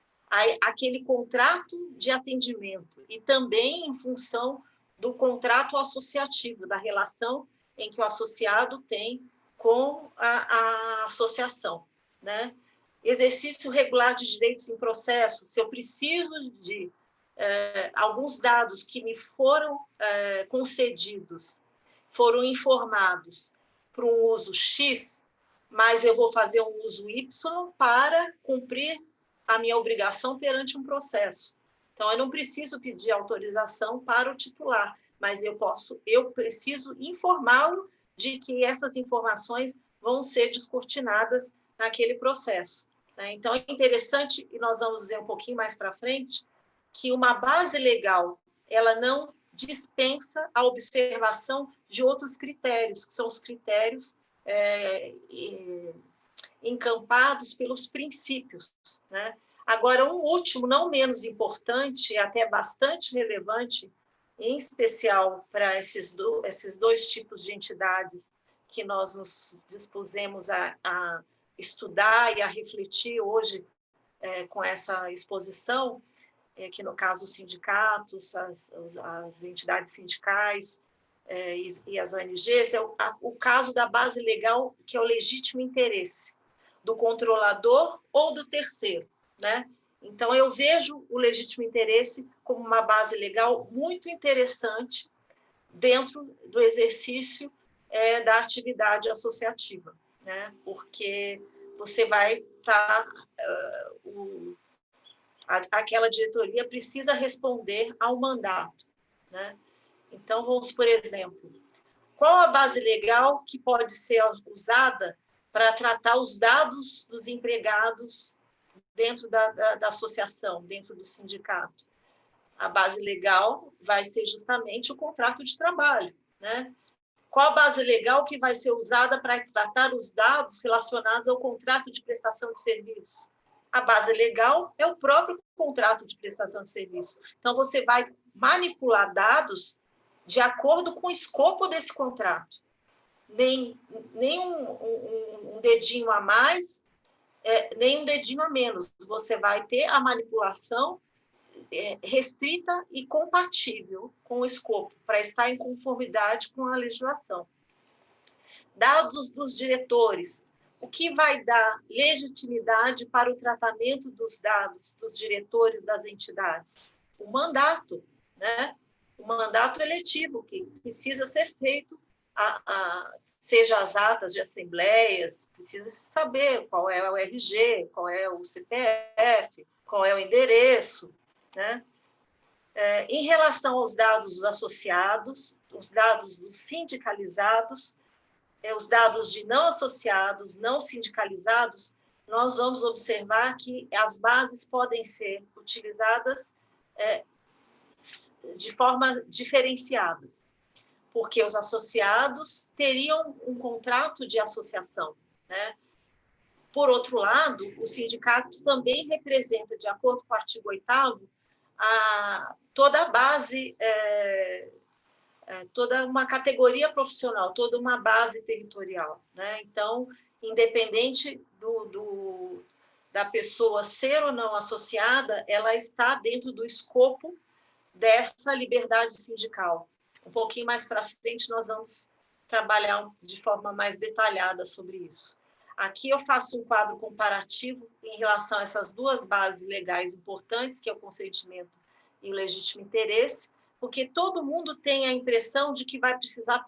àquele contrato de atendimento e também em função do contrato associativo, da relação em que o associado tem com a associação, né? Exercício regular de direitos em processo. Se eu preciso de alguns dados que me foram concedidos, foram informados para um uso X, mas eu vou fazer um uso Y para cumprir a minha obrigação perante um processo. Então, eu não preciso pedir autorização para o titular, mas eu preciso informá-lo de que essas informações vão ser descortinadas naquele processo. Então, é interessante, e nós vamos dizer um pouquinho mais para frente, que uma base legal ela não dispensa a observação de outros critérios, que são os critérios encampados pelos princípios, né? Agora, um último, não menos importante, até bastante relevante, em especial para esses dois tipos de entidades que nós nos dispusemos a estudar e a refletir hoje com essa exposição, que no caso os sindicatos, as entidades sindicais e as ONGs, é o caso da base legal, que é o legítimo interesse do controlador ou do terceiro, né? Então, eu vejo o legítimo interesse como uma base legal muito interessante dentro do exercício da atividade associativa, né? Porque você vai estar... aquela diretoria precisa responder ao mandato, né? Então, vamos, por exemplo, qual a base legal que pode ser usada para tratar os dados dos empregados dentro da associação, dentro do sindicato? A base legal vai ser justamente o contrato de trabalho, né? Qual a base legal que vai ser usada para tratar os dados relacionados ao contrato de prestação de serviços? A base legal é o próprio contrato de prestação de serviço. Então, você vai manipular dados de acordo com o escopo desse contrato. Nem um dedinho a mais, nem um dedinho a menos. Você vai ter a manipulação restrita e compatível com o escopo, para estar em conformidade com a legislação. Dados dos diretores. O que vai dar legitimidade para o tratamento dos dados dos diretores das entidades? O mandato, né? O mandato eletivo, que precisa ser feito, seja as atas de assembleias, precisa saber qual é o RG, qual é o CPF, qual é o endereço, né? Em relação aos dados dos associados, os dados dos sindicalizados, os dados de não associados, não sindicalizados, nós vamos observar que as bases podem ser utilizadas de forma diferenciada, porque os associados teriam um contrato de associação, né? Por outro lado, o sindicato também representa, de acordo com o artigo 8º, toda a base, toda uma categoria profissional, toda uma base territorial, né? Então, independente da pessoa ser ou não associada, ela está dentro do escopo dessa liberdade sindical. Um pouquinho mais para frente, nós vamos trabalhar de forma mais detalhada sobre isso. Aqui eu faço um quadro comparativo em relação a essas duas bases legais importantes, que é o consentimento e o legítimo interesse, porque todo mundo tem a impressão de que vai precisar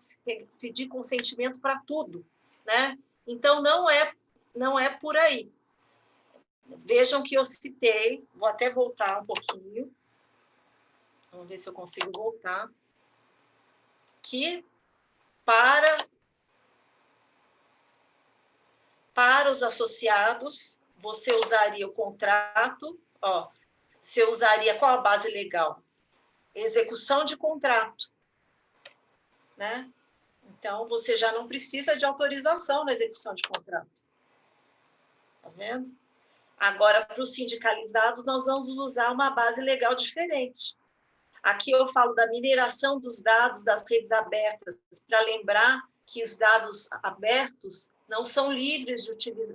pedir consentimento para tudo, né? Então, não é por aí. Vejam que eu citei, vou até voltar um pouquinho, vamos ver se eu consigo voltar, que para os associados, você usaria o contrato, você usaria qual a base legal? Execução de contrato, né? Então, você já não precisa de autorização na execução de contrato. Tá vendo? Agora, para os sindicalizados, nós vamos usar uma base legal diferente. Aqui eu falo da mineração dos dados das redes abertas, para lembrar que os dados abertos não são livres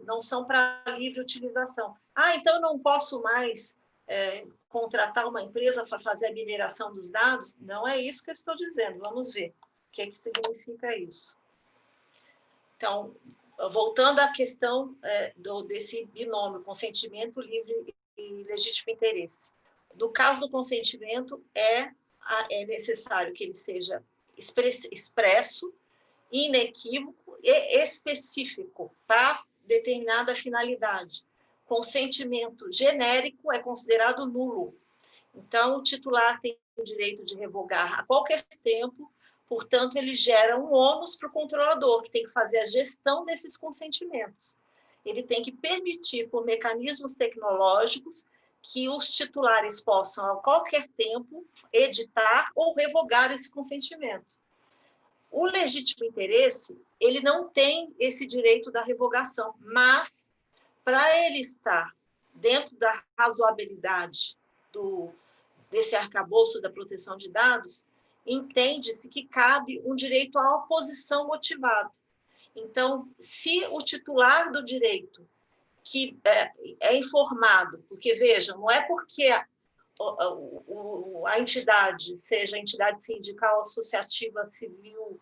não são para livre utilização. Então eu não posso mais contratar uma empresa para fazer a mineração dos dados? Não é isso que eu estou dizendo. Vamos ver o que significa isso. Então, voltando à questão desse binômio, consentimento livre e legítimo interesse. No caso do consentimento, é necessário que ele seja expresso, inequívoco e específico para determinada finalidade. Consentimento genérico é considerado nulo. Então, o titular tem o direito de revogar a qualquer tempo, portanto, ele gera um ônus para o controlador, que tem que fazer a gestão desses consentimentos. Ele tem que permitir, por mecanismos tecnológicos, que os titulares possam, a qualquer tempo, editar ou revogar esse consentimento. O legítimo interesse, ele não tem esse direito da revogação, mas, para ele estar dentro da razoabilidade desse arcabouço da proteção de dados, entende-se que cabe um direito à oposição motivado. Então, se o titular do direito que é informado, porque, vejam, não é porque a entidade, seja a entidade sindical, associativa, civil,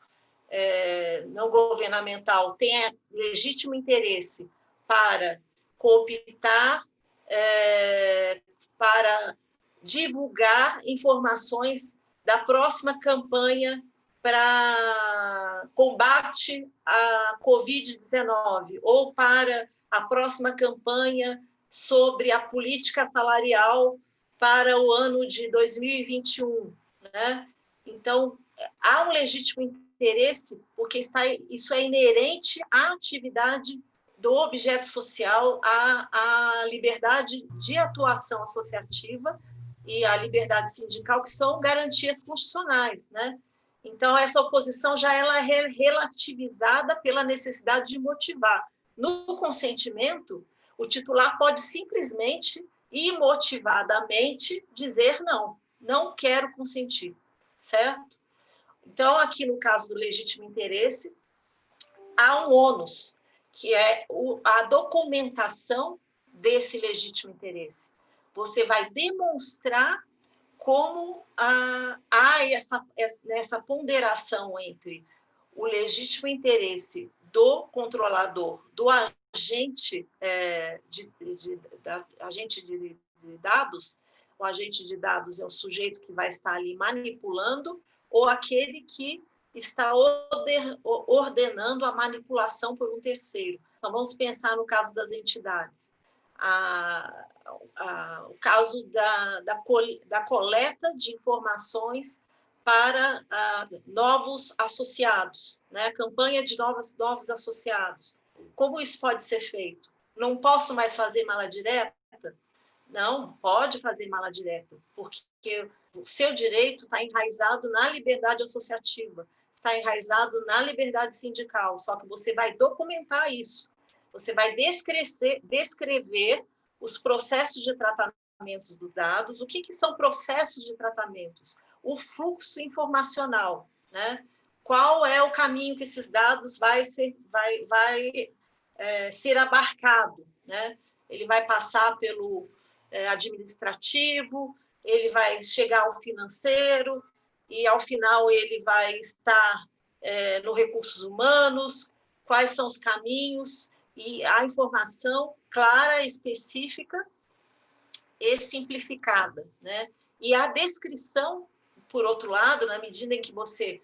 não governamental, tenha legítimo interesse para cooptar, para divulgar informações da próxima campanha para combate à Covid-19 ou para a próxima campanha sobre a política salarial para o ano de 2021. Né? Então, há um legítimo interesse, porque isso é inerente à atividade do objeto social, à liberdade de atuação associativa e à liberdade sindical, que são garantias constitucionais. Né? Então, essa oposição já ela é relativizada pela necessidade de motivar. No consentimento, o titular pode simplesmente, imotivadamente, dizer não, não quero consentir, certo? Então, aqui no caso do legítimo interesse, há um ônus, que é a documentação desse legítimo interesse. Você vai demonstrar como há essa ponderação entre o legítimo interesse do controlador, do agente, agente de dados. O agente de dados é o sujeito que vai estar ali manipulando, ou aquele que está ordenando a manipulação por um terceiro. Então, vamos pensar no caso das entidades. O caso da coleta de informações para novos associados, né? Campanha de novos associados. Como isso pode ser feito? Não posso mais fazer mala direta? Não, pode fazer mala direta, porque o seu direito está enraizado na liberdade associativa, está enraizado na liberdade sindical, só que você vai documentar isso. Você vai descrever os processos de tratamento dos dados. O que são processos de tratamentos? O fluxo informacional, né? Qual é o caminho que esses dados vai ser abarcado, né? Ele vai passar pelo administrativo, ele vai chegar ao financeiro e, ao final, ele vai estar no recursos humanos. Quais são os caminhos? E a informação clara, específica e simplificada, né? E a descrição, por outro lado, na medida em que você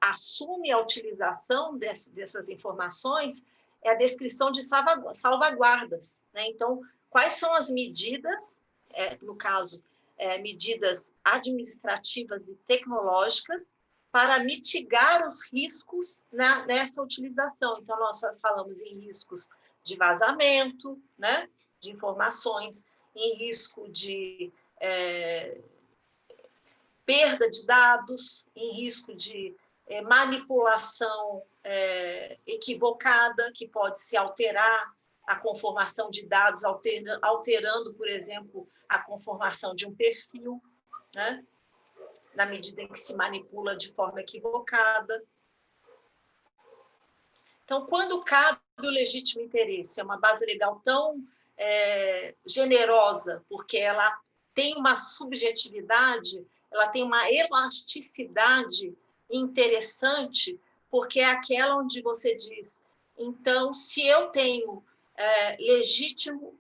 assume a utilização dessas informações, é a descrição de salvaguardas, né? Então, quais são as medidas, no caso, medidas administrativas e tecnológicas, para mitigar os riscos nessa utilização. Então, nós falamos em riscos de vazamento, né, de informações, em risco de perda de dados, em risco de manipulação equivocada, que pode se alterar a conformação de dados, alterando, por exemplo, a conformação de um perfil, né? Na medida em que se manipula de forma equivocada. Então, quando cabe o legítimo interesse, é uma base legal tão generosa, porque ela tem uma subjetividade, ela tem uma elasticidade interessante, porque é aquela onde você diz, então, se eu tenho legítimo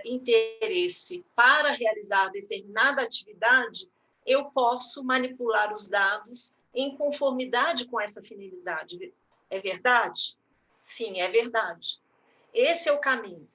interesse para realizar determinada atividade, eu posso manipular os dados em conformidade com essa finalidade. É verdade? Sim, é verdade. Esse é o caminho.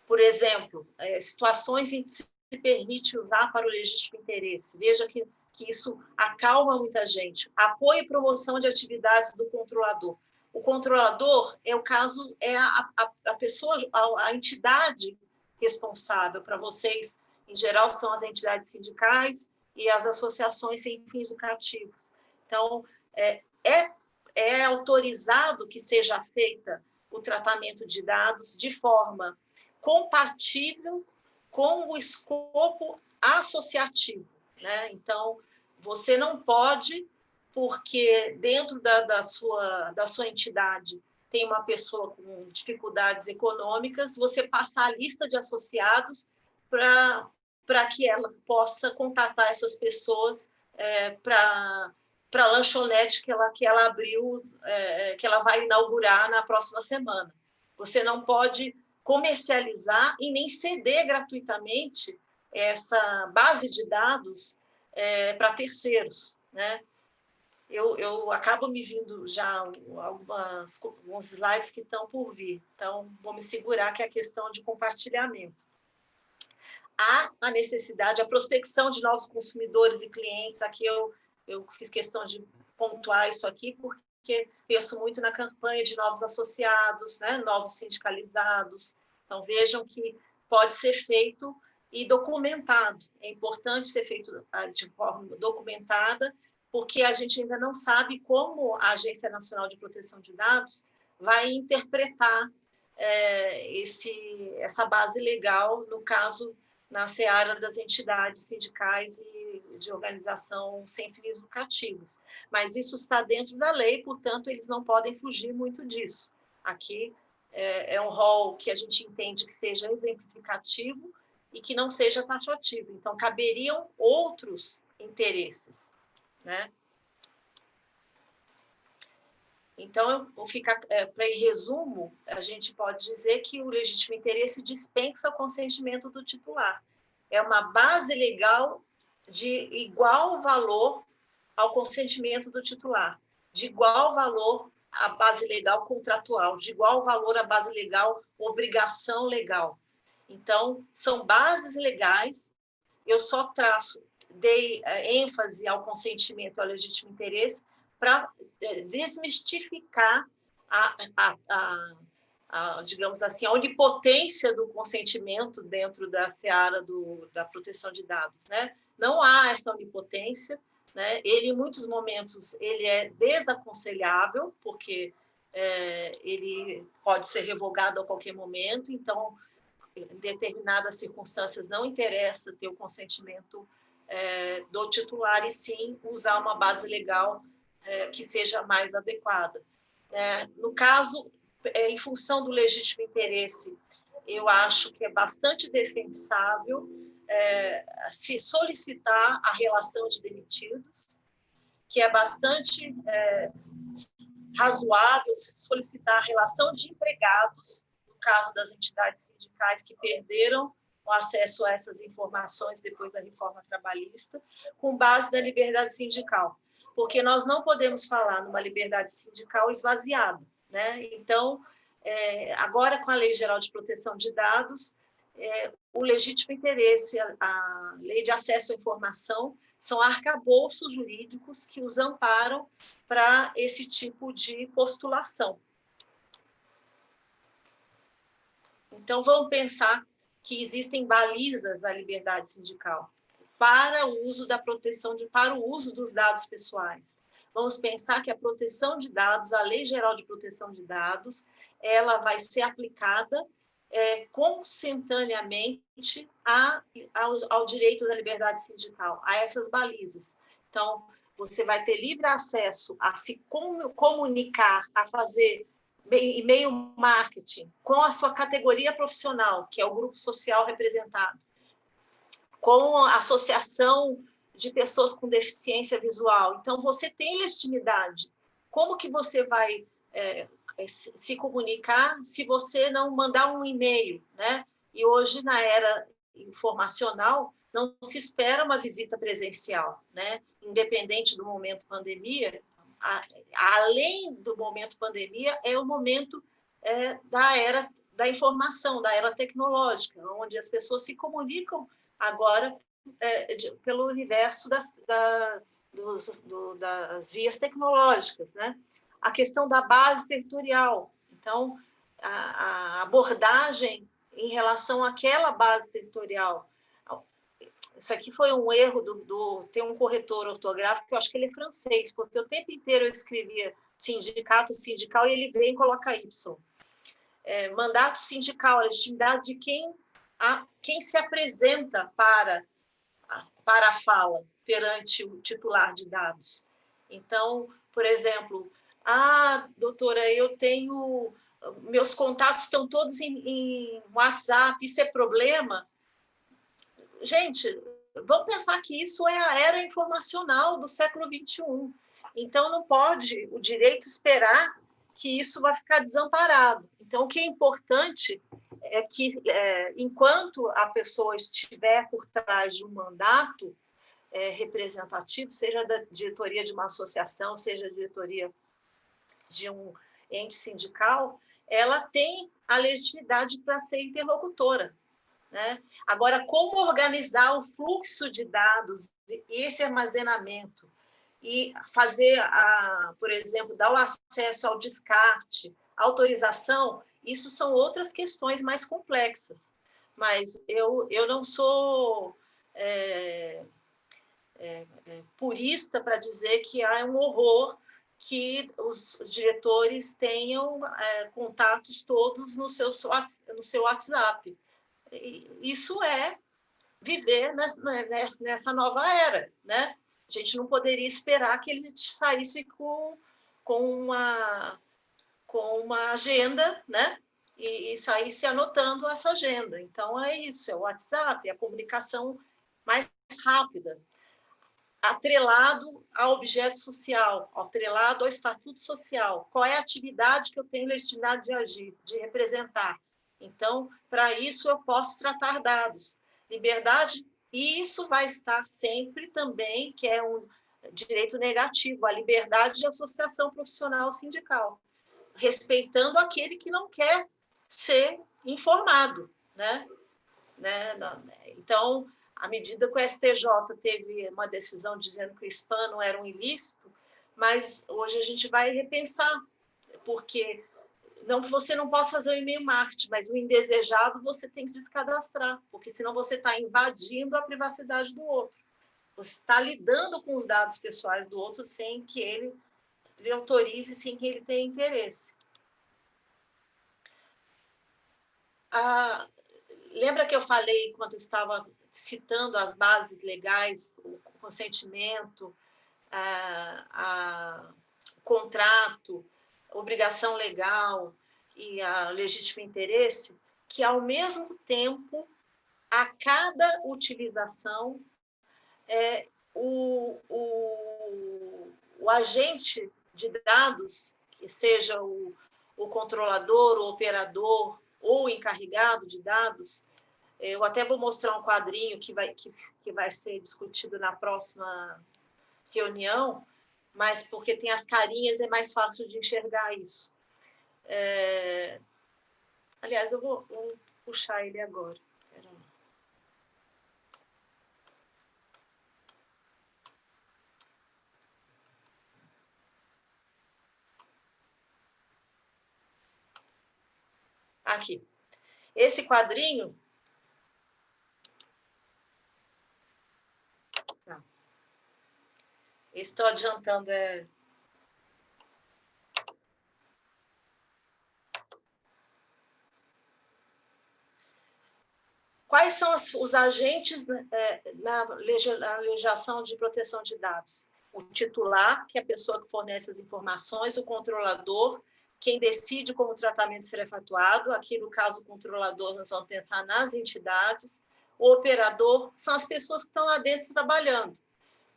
Por exemplo, situações em que se permite usar para o legítimo interesse. Veja que isso acalma muita gente. Apoio e promoção de atividades do controlador. O controlador é o caso, é a pessoa, a entidade responsável. Para vocês, em geral, são as entidades sindicais e as associações sem fins lucrativos. Então, é autorizado que seja feita o tratamento de dados de forma compatível com o escopo associativo, né? Então, você não pode, porque dentro da sua entidade tem uma pessoa com dificuldades econômicas, você passar a lista de associados para que ela possa contatar essas pessoas para a lanchonete que ela abriu, que ela vai inaugurar na próxima semana. Você não pode comercializar e nem ceder gratuitamente essa base de dados para terceiros, né? Eu acabo me vindo já alguns slides que estão por vir, então vou me segurar, que é a questão de compartilhamento. Há a necessidade, a prospecção de novos consumidores e clientes. Aqui eu fiz questão de pontuar isso aqui, porque penso muito na campanha de novos associados, né, novos sindicalizados. Então, vejam que pode ser feito e documentado. É importante ser feito de forma documentada, porque a gente ainda não sabe como a Agência Nacional de Proteção de Dados vai interpretar essa base legal, no caso, na seara das entidades sindicais e de organização sem fins lucrativos. Mas isso está dentro da lei, portanto, eles não podem fugir muito disso. Aqui é um rol que a gente entende que seja exemplificativo e que não seja taxativo. Então, caberiam outros interesses, né? Então, para em resumo, a gente pode dizer que o legítimo interesse dispensa o consentimento do titular. É uma base legal de igual valor ao consentimento do titular, de igual valor à base legal contratual, de igual valor à base legal obrigação legal. Então, são bases legais. Eu só dei ênfase ao consentimento, ao legítimo interesse, para desmistificar digamos assim, a onipotência do consentimento dentro da seara da proteção de dados, né? Não há essa onipotência, né? Ele, em muitos momentos, ele é desaconselhável, porque ele pode ser revogado a qualquer momento. Então, em determinadas circunstâncias, não interessa ter o consentimento do titular, e sim usar uma base legal que seja mais adequada. No caso, em função do legítimo interesse, eu acho que é bastante defensável se solicitar a relação de demitidos, que é bastante razoável se solicitar a relação de empregados, no caso das entidades sindicais que perderam o acesso a essas informações depois da reforma trabalhista, com base na liberdade sindical, porque nós não podemos falar numa liberdade sindical esvaziada, né? Então, agora com a Lei Geral de Proteção de Dados, o legítimo interesse, a Lei de Acesso à Informação, são arcabouços jurídicos que os amparam para esse tipo de postulação. Então, vamos pensar que existem balizas à liberdade sindical para o uso para o uso dos dados pessoais. Vamos pensar que a proteção de dados, a Lei Geral de Proteção de Dados, ela vai ser aplicada consentaneamente ao direito da liberdade sindical, a essas balizas. Então, você vai ter livre acesso a se comunicar, a fazer e-mail marketing, com a sua categoria profissional, que é o grupo social representado, com a associação de pessoas com deficiência visual. Então, você tem legitimidade. Como que você vai se comunicar se você não mandar um e-mail, né? E hoje, na era informacional, não se espera uma visita presencial, né? Independente do momento pandemia, além do momento pandemia, é o momento da era da informação, da era tecnológica, onde as pessoas se comunicam agora pelo universo das vias tecnológicas, né? A questão da base territorial. Então, a abordagem em relação àquela base territorial. Isso aqui foi um erro tem um corretor ortográfico, que eu acho que ele é francês, porque o tempo inteiro eu escrevia sindicato, sindical, e ele vem e coloca Y. Mandato sindical, a legitimidade de quem se apresenta para a fala perante o titular de dados. Então, por exemplo, doutora, eu tenho... Meus contatos estão todos em WhatsApp, isso é problema? Gente, vamos pensar que isso é a era informacional do século XXI. Então, não pode o direito esperar que isso vai ficar desamparado. Então, o que é importante é que, enquanto a pessoa estiver por trás de um mandato representativo, seja da diretoria de uma associação, seja da diretoria de um ente sindical, ela tem a legitimidade para ser interlocutora, né? Agora, como organizar o fluxo de dados e esse armazenamento e fazer, por exemplo, dar o acesso ao descarte, autorização, isso são outras questões mais complexas. Mas eu não sou purista para dizer que há um horror que os diretores tenham contatos todos no seu WhatsApp. Isso é viver nessa nova era, né? A gente não poderia esperar que ele saísse com uma agenda, né? E saísse anotando essa agenda. Então, é isso, é o WhatsApp, a comunicação mais rápida, atrelado ao objeto social, atrelado ao estatuto social. Qual é a atividade que eu tenho legitimidade de agir, de representar? Então, para isso, eu posso tratar dados. Liberdade, e isso vai estar sempre também, que é um direito negativo, a liberdade de associação profissional sindical, respeitando aquele que não quer ser informado, né? Então, à medida que o STJ teve uma decisão dizendo que o spam não era um ilícito, mas hoje a gente vai repensar, porque não que você não possa fazer o e-mail marketing, mas o indesejado você tem que descadastrar, porque senão você está invadindo a privacidade do outro. Você está lidando com os dados pessoais do outro sem que ele autorize, sem que ele tenha interesse. Lembra que eu falei, quando eu estava citando as bases legais, o consentimento, o contrato, a obrigação legal e a legítimo interesse, que, ao mesmo tempo, a cada utilização, o agente de dados, que seja o controlador, o operador ou o encarregado de dados, eu até vou mostrar um quadrinho que vai ser discutido na próxima reunião, mas porque tem as carinhas, é mais fácil de enxergar isso. Aliás, eu vou puxar ele agora. Aqui. Esse quadrinho... Não. Estou adiantando. Quais são os agentes na legislação de proteção de dados? O titular, que é a pessoa que fornece as informações, o controlador, quem decide como o tratamento será efetuado. Aqui, no caso, o controlador, nós vamos pensar nas entidades. O operador são as pessoas que estão lá dentro trabalhando,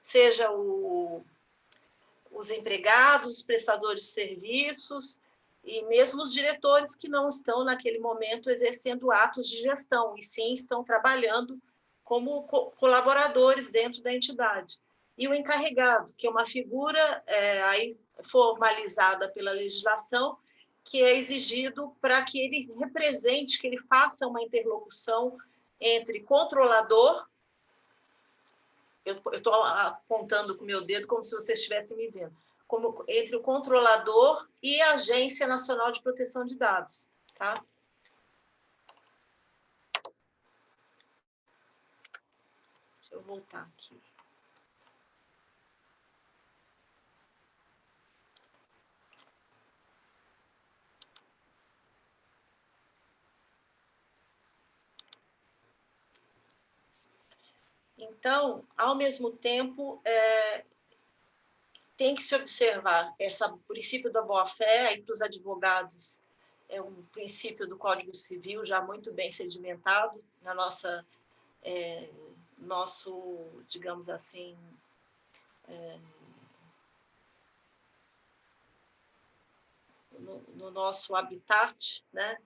seja os empregados, os prestadores de serviços e mesmo os diretores que não estão, naquele momento, exercendo atos de gestão, e sim estão trabalhando como colaboradores dentro da entidade. E o encarregado, que é uma figura aí formalizada pela legislação, que é exigido para que ele represente, que ele faça uma interlocução entre controlador, eu estou apontando com o meu dedo como se vocês estivessem me vendo, entre o controlador e a Agência Nacional de Proteção de Dados. Tá? Deixa eu voltar aqui. Então, ao mesmo tempo, tem que se observar o princípio da boa-fé, aí para os advogados é um princípio do Código Civil já muito bem sedimentado na nosso, digamos assim, no nosso habitat, né?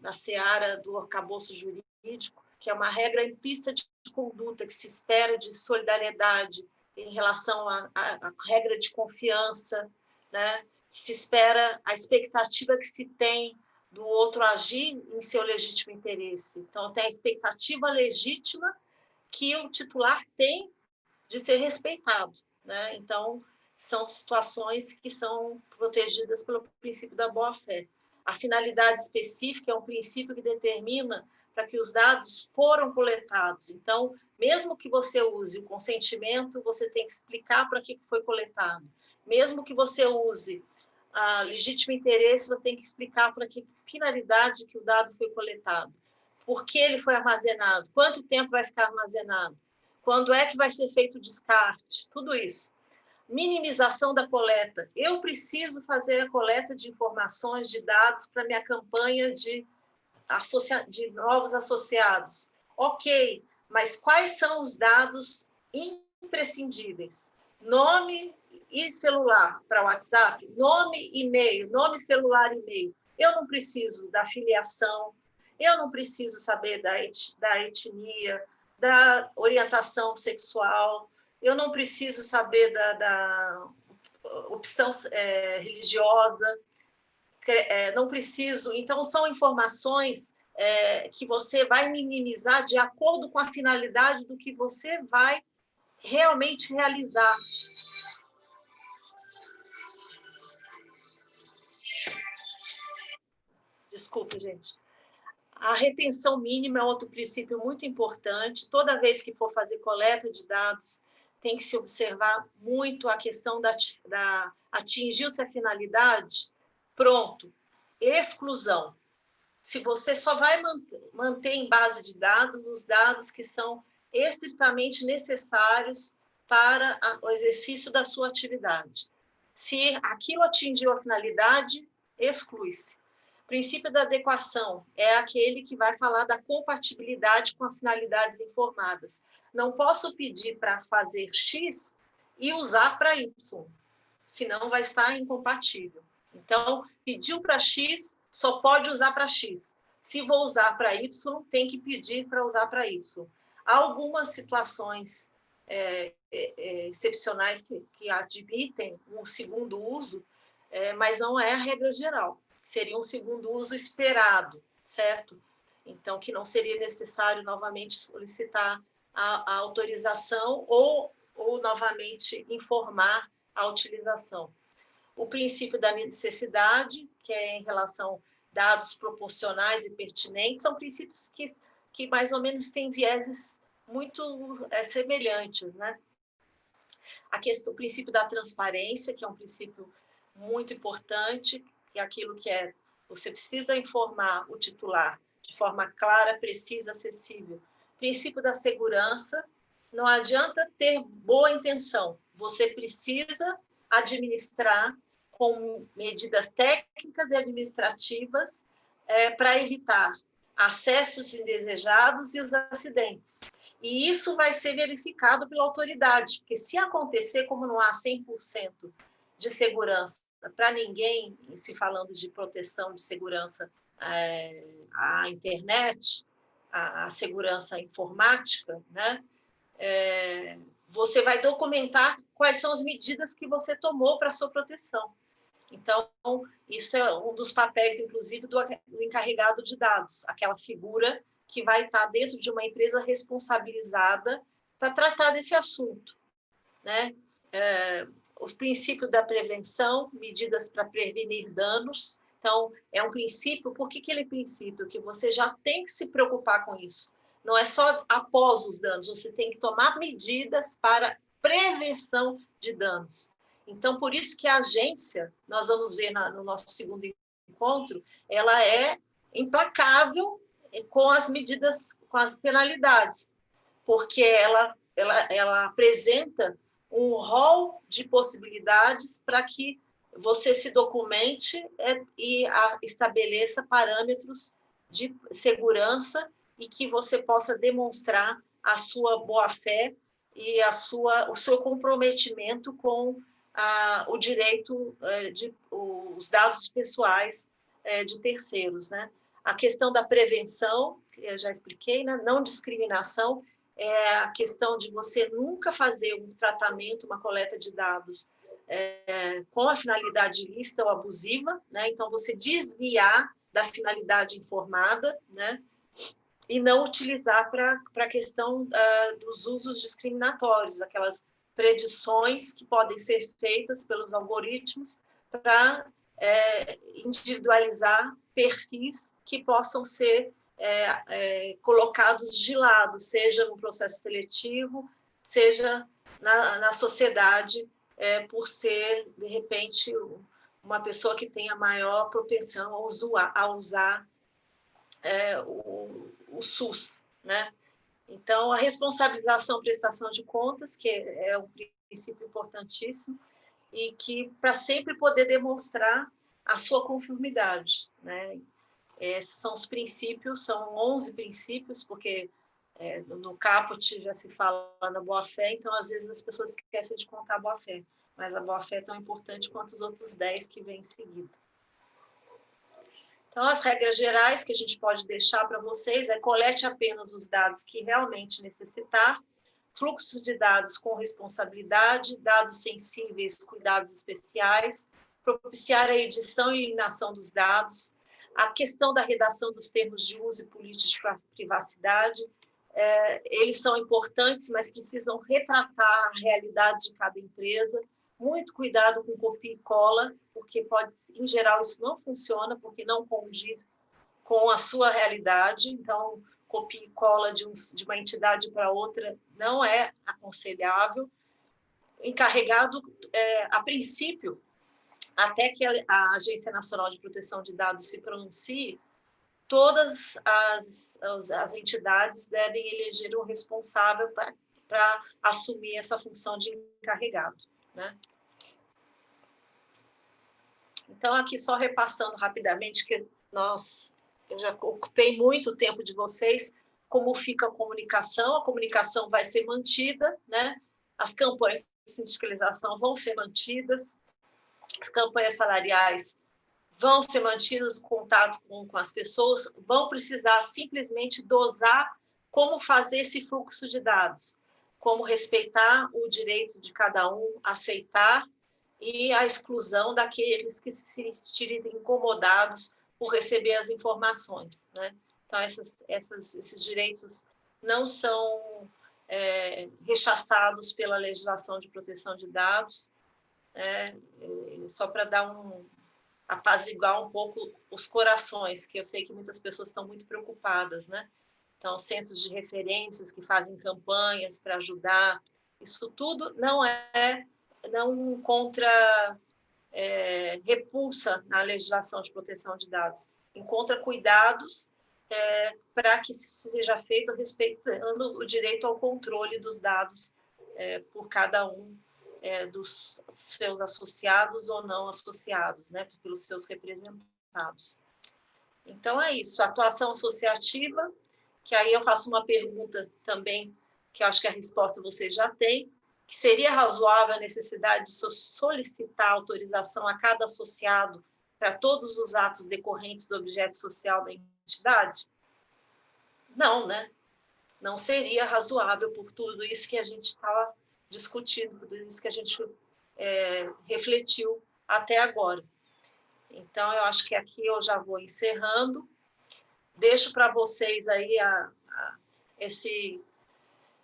Na seara do arcabouço jurídico, que é uma regra implícita de conduta que se espera de solidariedade em relação à regra de confiança, né? Se espera a expectativa que se tem do outro agir em seu legítimo interesse. Então, tem a expectativa legítima que o titular tem de ser respeitado, né? Então, são situações que são protegidas pelo princípio da boa-fé. A finalidade específica é um princípio que determina para que os dados foram coletados. Então, mesmo que você use o consentimento, você tem que explicar para que foi coletado. Mesmo que você use a legítimo interesse, você tem que explicar para que finalidade que o dado foi coletado. Por que ele foi armazenado? Quanto tempo vai ficar armazenado? Quando é que vai ser feito o descarte? Tudo isso. Minimização da coleta. Eu preciso fazer a coleta de informações, de dados para minha campanha de novos associados. Ok, mas quais são os dados imprescindíveis? Nome e celular para o WhatsApp, nome e e-mail, nome, celular e e-mail. Eu não preciso da filiação, eu não preciso saber da etnia, da orientação sexual, eu não preciso saber da opção religiosa, não preciso. Então, são informações que você vai minimizar de acordo com a finalidade do que você vai realmente realizar. Desculpe, gente. A retenção mínima é outro princípio muito importante. Toda vez que for fazer coleta de dados, tem que se observar muito a questão da atingiu-se a finalidade, pronto, exclusão. Se você só vai manter em base de dados os dados que são estritamente necessários para o exercício da sua atividade. Se aquilo atingiu a finalidade, exclui-se. O princípio da adequação é aquele que vai falar da compatibilidade com as finalidades informadas. Não posso pedir para fazer X e usar para Y, senão vai estar incompatível. Então, pediu para X, só pode usar para X. Se vou usar para Y, tem que pedir para usar para Y. Há algumas situações excepcionais que admitem um segundo uso, mas não é a regra geral. Seria um segundo uso esperado, certo? Então, que não seria necessário novamente solicitar a autorização ou novamente informar a utilização. O princípio da necessidade, que é em relação a dados proporcionais e pertinentes, são princípios que mais ou menos têm vieses muito semelhantes, né? O princípio da transparência, que é um princípio muito importante, que é aquilo que você precisa informar o titular de forma clara, precisa, acessível. Princípio da segurança, não adianta ter boa intenção, você precisa administrar com medidas técnicas e administrativas para evitar acessos indesejados e os acidentes. E isso vai ser verificado pela autoridade, porque se acontecer, como não há 100% de segurança para ninguém, se falando de proteção de segurança à internet, à segurança informática, né? Você vai documentar quais são as medidas que você tomou para a sua proteção. Então, isso é um dos papéis, inclusive, do encarregado de dados, aquela figura que vai estar dentro de uma empresa responsabilizada para tratar desse assunto, né? O princípio da prevenção, medidas para prevenir danos. Então, é um princípio. Por que ele é princípio? Que você já tem que se preocupar com isso. Não é só após os danos, você tem que tomar medidas para prevenção de danos. Então, por isso que a agência, nós vamos ver no nosso segundo encontro, ela é implacável com as medidas, com as penalidades, porque ela apresenta um rol de possibilidades para que você se documente e estabeleça parâmetros de segurança e que você possa demonstrar a sua boa-fé e o seu comprometimento com o direito os dados pessoais de terceiros, né? A questão da prevenção, que eu já expliquei, né? Não discriminação, é a questão de você nunca fazer um tratamento, uma coleta de dados com a finalidade ilícita ou abusiva, né? Então, você desviar da finalidade informada, né? E não utilizar para a questão dos usos discriminatórios, aquelas predições que podem ser feitas pelos algoritmos para individualizar perfis que possam ser colocados de lado, seja no processo seletivo, seja na sociedade, por ser, de repente, uma pessoa que tenha maior propensão a usar o SUS, né? Então, a responsabilização, prestação de contas, que é um princípio importantíssimo, e que para sempre poder demonstrar a sua conformidade, né? Esses são os princípios, são 11 princípios, porque no caput já se fala na boa-fé, então, às vezes, as pessoas esquecem de contar a boa-fé, mas a boa-fé é tão importante quanto os outros 10 que vêm em seguida. Então, as regras gerais que a gente pode deixar para vocês colete apenas os dados que realmente necessitar, fluxo de dados com responsabilidade, dados sensíveis, cuidados especiais, propiciar a edição e eliminação dos dados, a questão da redação dos termos de uso e política de privacidade, eles são importantes, mas precisam retratar a realidade de cada empresa. Muito cuidado com copia e cola, porque em geral isso não funciona, porque não condiz com a sua realidade. Então, copia e cola de uma entidade para outra não é aconselhável. Encarregado, a princípio, até que a Agência Nacional de Proteção de Dados se pronuncie, todas as entidades devem eleger um responsável para assumir essa função de encarregado, né? Então, aqui só repassando rapidamente, que eu já ocupei muito tempo de vocês, como fica a comunicação vai ser mantida, né? As campanhas de sindicalização vão ser mantidas, as campanhas salariais vão ser mantidas, o contato com as pessoas, vão precisar simplesmente dosar como fazer esse fluxo de dados, como respeitar o direito de cada um, aceitar, e a exclusão daqueles que se sentirem incomodados por receber as informações, né? Então, esses direitos não são rechaçados pela legislação de proteção de dados, só para apaziguar um pouco os corações, que eu sei que muitas pessoas estão muito preocupadas, né? Então, centros de referências que fazem campanhas para ajudar, isso tudo não encontra repulsa na legislação de proteção de dados, encontra cuidados para que isso seja feito respeitando o direito ao controle dos dados por cada um dos seus associados ou não associados, né, pelos seus representados. Então, é isso, atuação associativa, que aí eu faço uma pergunta também, que eu acho que a resposta você já tem, que seria razoável a necessidade de solicitar autorização a cada associado para todos os atos decorrentes do objeto social da entidade? Não, né? Não seria razoável por tudo isso que a gente estava discutindo, tudo isso que a gente refletiu até agora. Então, eu acho que aqui eu já vou encerrando. Deixo para vocês aí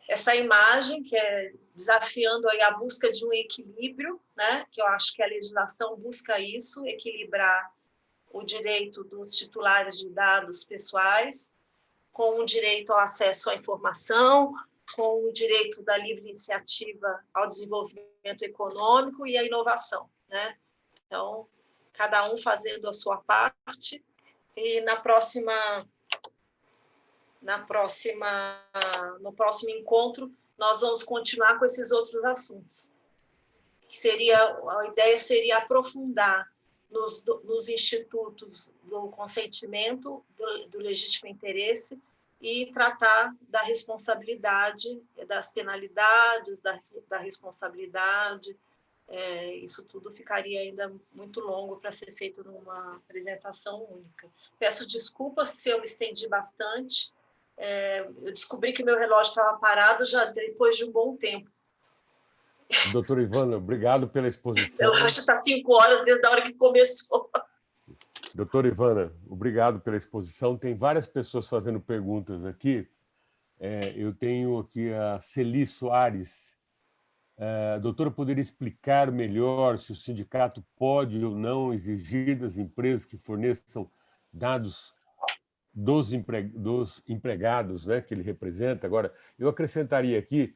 essa imagem, que é desafiando aí a busca de um equilíbrio, né? Que eu acho que a legislação busca isso, equilibrar o direito dos titulares de dados pessoais com o direito ao acesso à informação, com o direito da livre iniciativa ao desenvolvimento econômico e à inovação, né? Então, cada um fazendo a sua parte, e no próximo encontro nós vamos continuar com esses outros assuntos. A ideia seria aprofundar nos institutos do consentimento, do legítimo interesse, e tratar da responsabilidade, das penalidades, da responsabilidade. Isso tudo ficaria ainda muito longo para ser feito numa apresentação única. Peço desculpas se eu me estendi bastante. Eu descobri que meu relógio estava parado já depois de um bom tempo. Doutora Ivana, obrigado pela exposição. Eu acho que está 5 horas desde a hora que começou. Doutora Ivana, obrigado pela exposição. Tem várias pessoas fazendo perguntas aqui. Eu tenho aqui a Celi Soares. A doutora poderia explicar melhor se o sindicato pode ou não exigir das empresas que forneçam dados dos empregados, né, que ele representa? Agora, eu acrescentaria aqui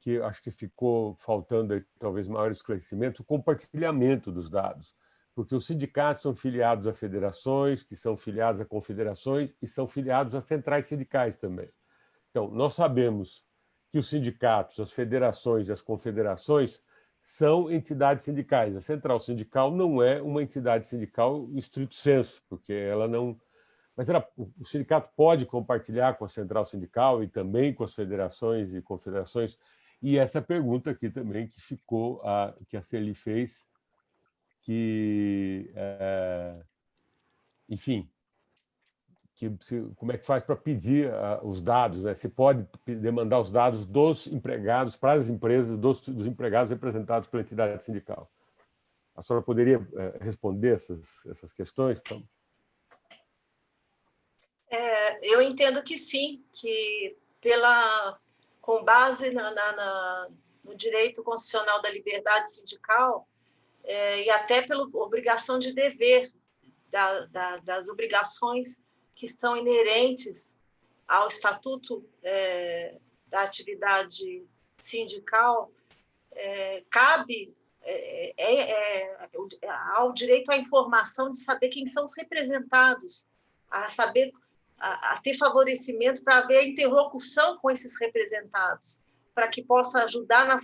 que acho que ficou faltando aí, talvez maior esclarecimento, o compartilhamento dos dados, porque os sindicatos são filiados a federações, que são filiados a confederações e são filiados a centrais sindicais também. Então, nós sabemos que os sindicatos, as federações e as confederações são entidades sindicais. A central sindical não é uma entidade sindical estrito sensu, porque ela não... Mas o sindicato pode compartilhar com a central sindical e também com as federações e confederações. E essa pergunta aqui também que ficou, que a Celi fez, que, enfim, como é que faz para pedir os dados, né? Se pode demandar os dados dos empregados para as empresas, dos empregados representados pela entidade sindical. A senhora poderia responder essas questões? Então? Eu entendo que sim, que com base no direito constitucional da liberdade sindical, e até pela obrigação de dever, das obrigações que estão inerentes ao Estatuto da Atividade Sindical, cabe ao direito à informação de saber quem são os representados, a ter favorecimento para haver interlocução com esses representados, para que possa ajudar na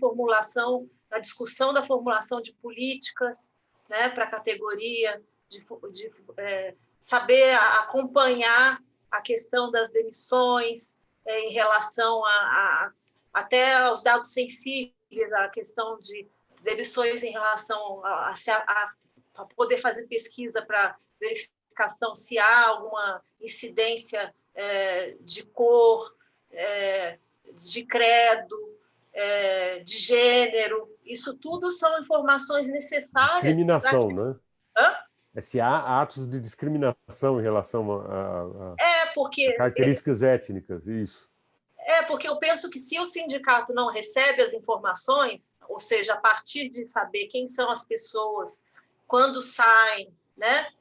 discussão da formulação de políticas, né, para a categoria, de saber acompanhar a questão das demissões, em relação até aos dados sensíveis, a questão de demissões em relação a poder fazer pesquisa para verificação se há alguma incidência de cor, de credo, de gênero. Isso tudo são informações necessárias. Discriminação, né? Se há atos de discriminação em relação a características étnicas, isso. Porque eu penso que se o sindicato não recebe as informações, ou seja, a partir de saber quem são as pessoas, quando saem, né,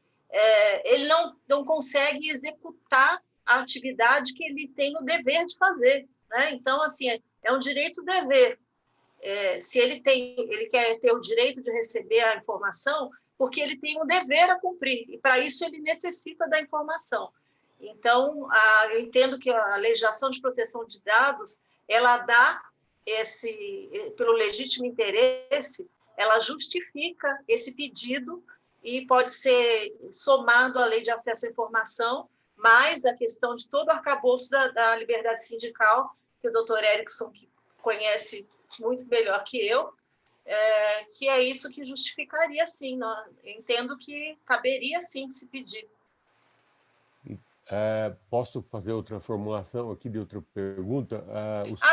ele não consegue executar a atividade que ele tem o dever de fazer, né? Então, assim, é um direito-dever. Se ele quer ter o direito de receber a informação, porque ele tem um dever a cumprir, e para isso ele necessita da informação. Então, eu entendo que a legislação de proteção de dados, ela dá pelo legítimo interesse, ela justifica esse pedido e pode ser somado à lei de acesso à informação, mais a questão de todo o arcabouço da liberdade sindical, que o doutor Erickson conhece muito melhor que eu, que é isso que justificaria, sim. Eu entendo que caberia, sim, se pedir. Posso fazer outra formulação aqui de outra pergunta?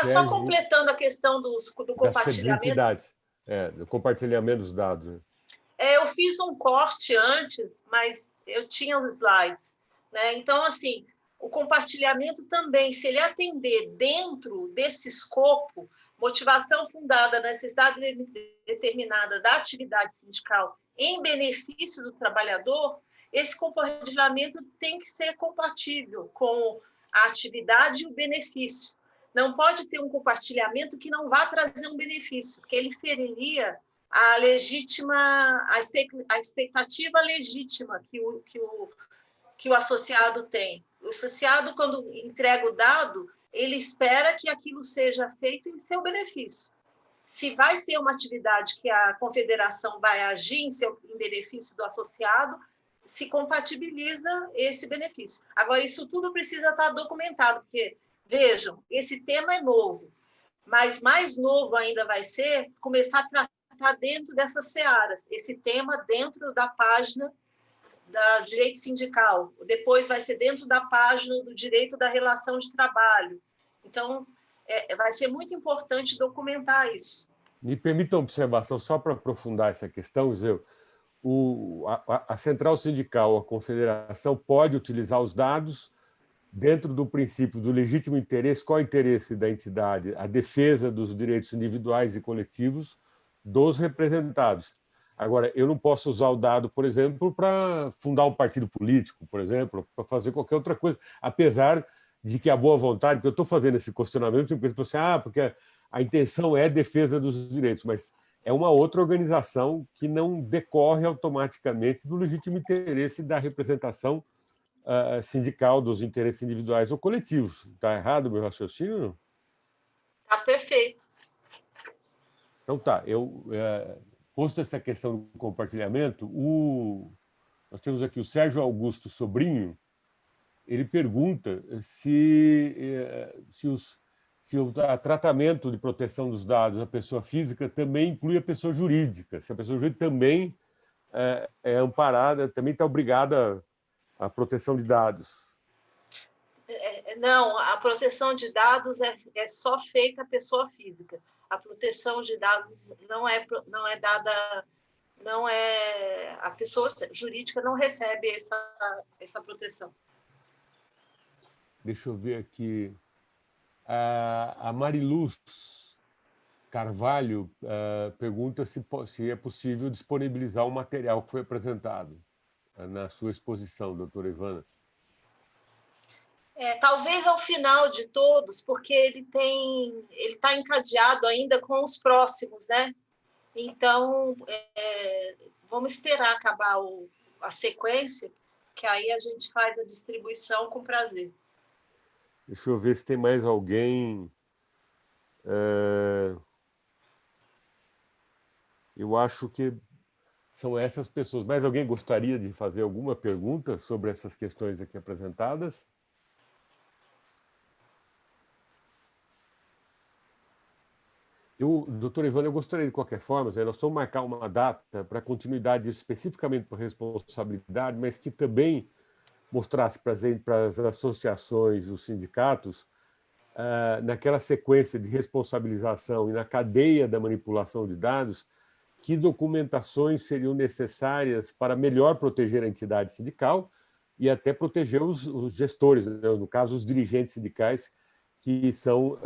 Só completando a questão do compartilhamento. Do compartilhamento dos dados. Eu fiz um corte antes, mas eu tinha os slides, né? Então, assim, o compartilhamento também, se ele atender dentro desse escopo, motivação fundada na necessidade determinada da atividade sindical em benefício do trabalhador, esse compartilhamento tem que ser compatível com a atividade e o benefício. Não pode ter um compartilhamento que não vá trazer um benefício, porque ele feriria a expectativa legítima que o associado tem. O associado, quando entrega o dado, ele espera que aquilo seja feito em seu benefício. Se vai ter uma atividade que a confederação vai agir em benefício do associado, se compatibiliza esse benefício. Agora, isso tudo precisa estar documentado, porque, vejam, esse tema é novo, mas mais novo ainda vai ser começar a tratar dentro dessas searas, esse tema dentro da página do direito sindical, depois vai ser dentro da página do direito da relação de trabalho. Então, vai ser muito importante documentar isso. Me permita uma observação, só para aprofundar essa questão, Zé. A central sindical, a confederação, pode utilizar os dados dentro do princípio do legítimo interesse. Qual é o interesse da entidade? A defesa dos direitos individuais e coletivos dos representados. Agora, eu não posso usar o dado, por exemplo, para fundar um partido político, por exemplo, para fazer qualquer outra coisa, apesar de que a boa vontade, porque eu estou fazendo esse questionamento, eu penso assim, porque a intenção é defesa dos direitos, mas é uma outra organização que não decorre automaticamente do legítimo interesse da representação sindical, dos interesses individuais ou coletivos. Está errado o meu raciocínio? Está perfeito. Então tá, posto essa questão do compartilhamento, nós temos aqui o Sérgio Augusto Sobrinho, ele pergunta se o tratamento de proteção dos dados da pessoa física também inclui a pessoa jurídica, se a pessoa jurídica também é amparada, também está obrigada à proteção de dados. Não, a proteção de dados é só feita à pessoa física. A proteção de dados não é dada, a pessoa jurídica não recebe essa proteção. Deixa eu ver aqui. A Mariluz Carvalho pergunta se é possível disponibilizar o material que foi apresentado na sua exposição, doutora Ivana. Talvez ao final de todos, porque ele está encadeado ainda com os próximos, né? Então, vamos esperar acabar a sequência, que aí a gente faz a distribuição com prazer. Deixa eu ver se tem mais alguém. Eu acho que são essas pessoas. Mais alguém gostaria de fazer alguma pergunta sobre essas questões aqui apresentadas? Doutor Ivana, eu gostaria, de qualquer forma, nós vamos marcar uma data para continuidade especificamente para responsabilidade, mas que também mostrasse para as associações, os sindicatos, naquela sequência de responsabilização e na cadeia da manipulação de dados, que documentações seriam necessárias para melhor proteger a entidade sindical e até proteger os gestores, né? No caso, os dirigentes sindicais, que são,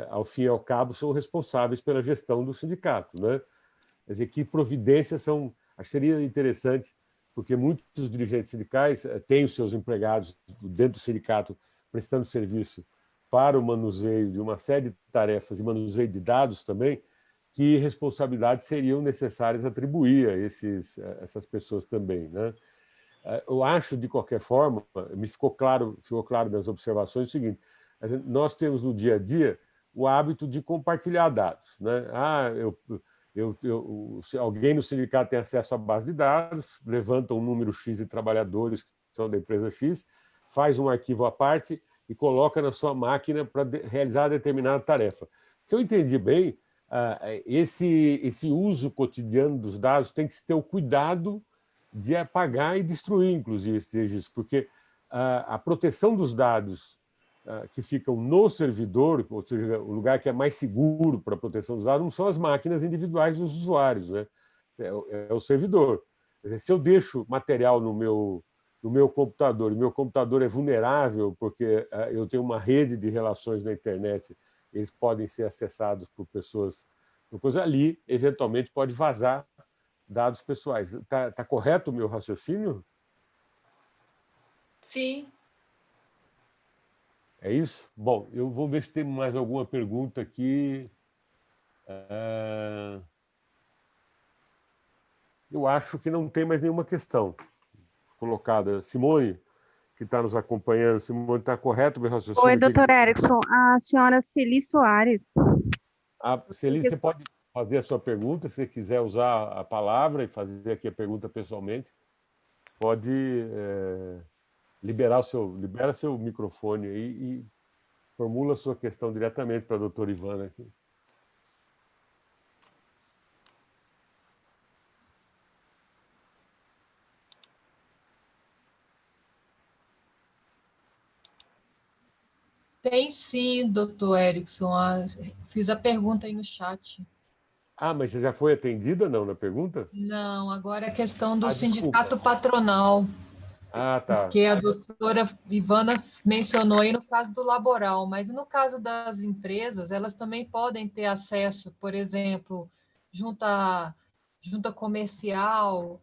ao fim e ao cabo, são responsáveis pela gestão do sindicato, né? Quer dizer, que providências são... Acho que seria interessante, porque muitos dirigentes sindicais têm os seus empregados dentro do sindicato prestando serviço para o manuseio de uma série de tarefas e manuseio de dados também, que responsabilidades seriam necessárias atribuir a essas pessoas também, né? Eu acho, de qualquer forma, ficou claro nas observações o seguinte: nós temos no dia a dia o hábito de compartilhar dados, né? Se alguém no sindicato tem acesso à base de dados, levanta um número X de trabalhadores que são da empresa X, faz um arquivo à parte e coloca na sua máquina para realizar determinada tarefa. Se eu entendi bem, esse uso cotidiano dos dados tem que se ter o cuidado de apagar e destruir, inclusive, esses registros, porque a proteção dos dados que ficam no servidor, ou seja, o lugar que é mais seguro para a proteção dos dados, não são as máquinas individuais dos usuários, né? É o servidor. Quer dizer, se eu deixo material no meu computador, e meu computador é vulnerável porque eu tenho uma rede de relações na internet, eles podem ser acessados por pessoas, ali, eventualmente pode vazar dados pessoais. Tá correto o meu raciocínio? Sim. É isso? Bom, eu vou ver se tem mais alguma pergunta aqui. Eu acho que não tem mais nenhuma questão colocada. Simone, que está nos acompanhando, Simone, está correto o meu raciocínio? Oi, doutor Erickson. A senhora Celi Soares. Celi, você pode fazer a sua pergunta, se você quiser usar a palavra e fazer aqui a pergunta pessoalmente, pode libera seu microfone aí e formula a sua questão diretamente para a doutora Ivana aqui. Tem sim, doutor Erickson. Fiz a pergunta aí no chat. Mas você já foi atendida, não, na pergunta? Não, agora é a questão do desculpa. sindicato patronal. Tá. Porque a doutora Ivana mencionou aí no caso do laboral, mas no caso das empresas, elas também podem ter acesso, por exemplo, junta comercial,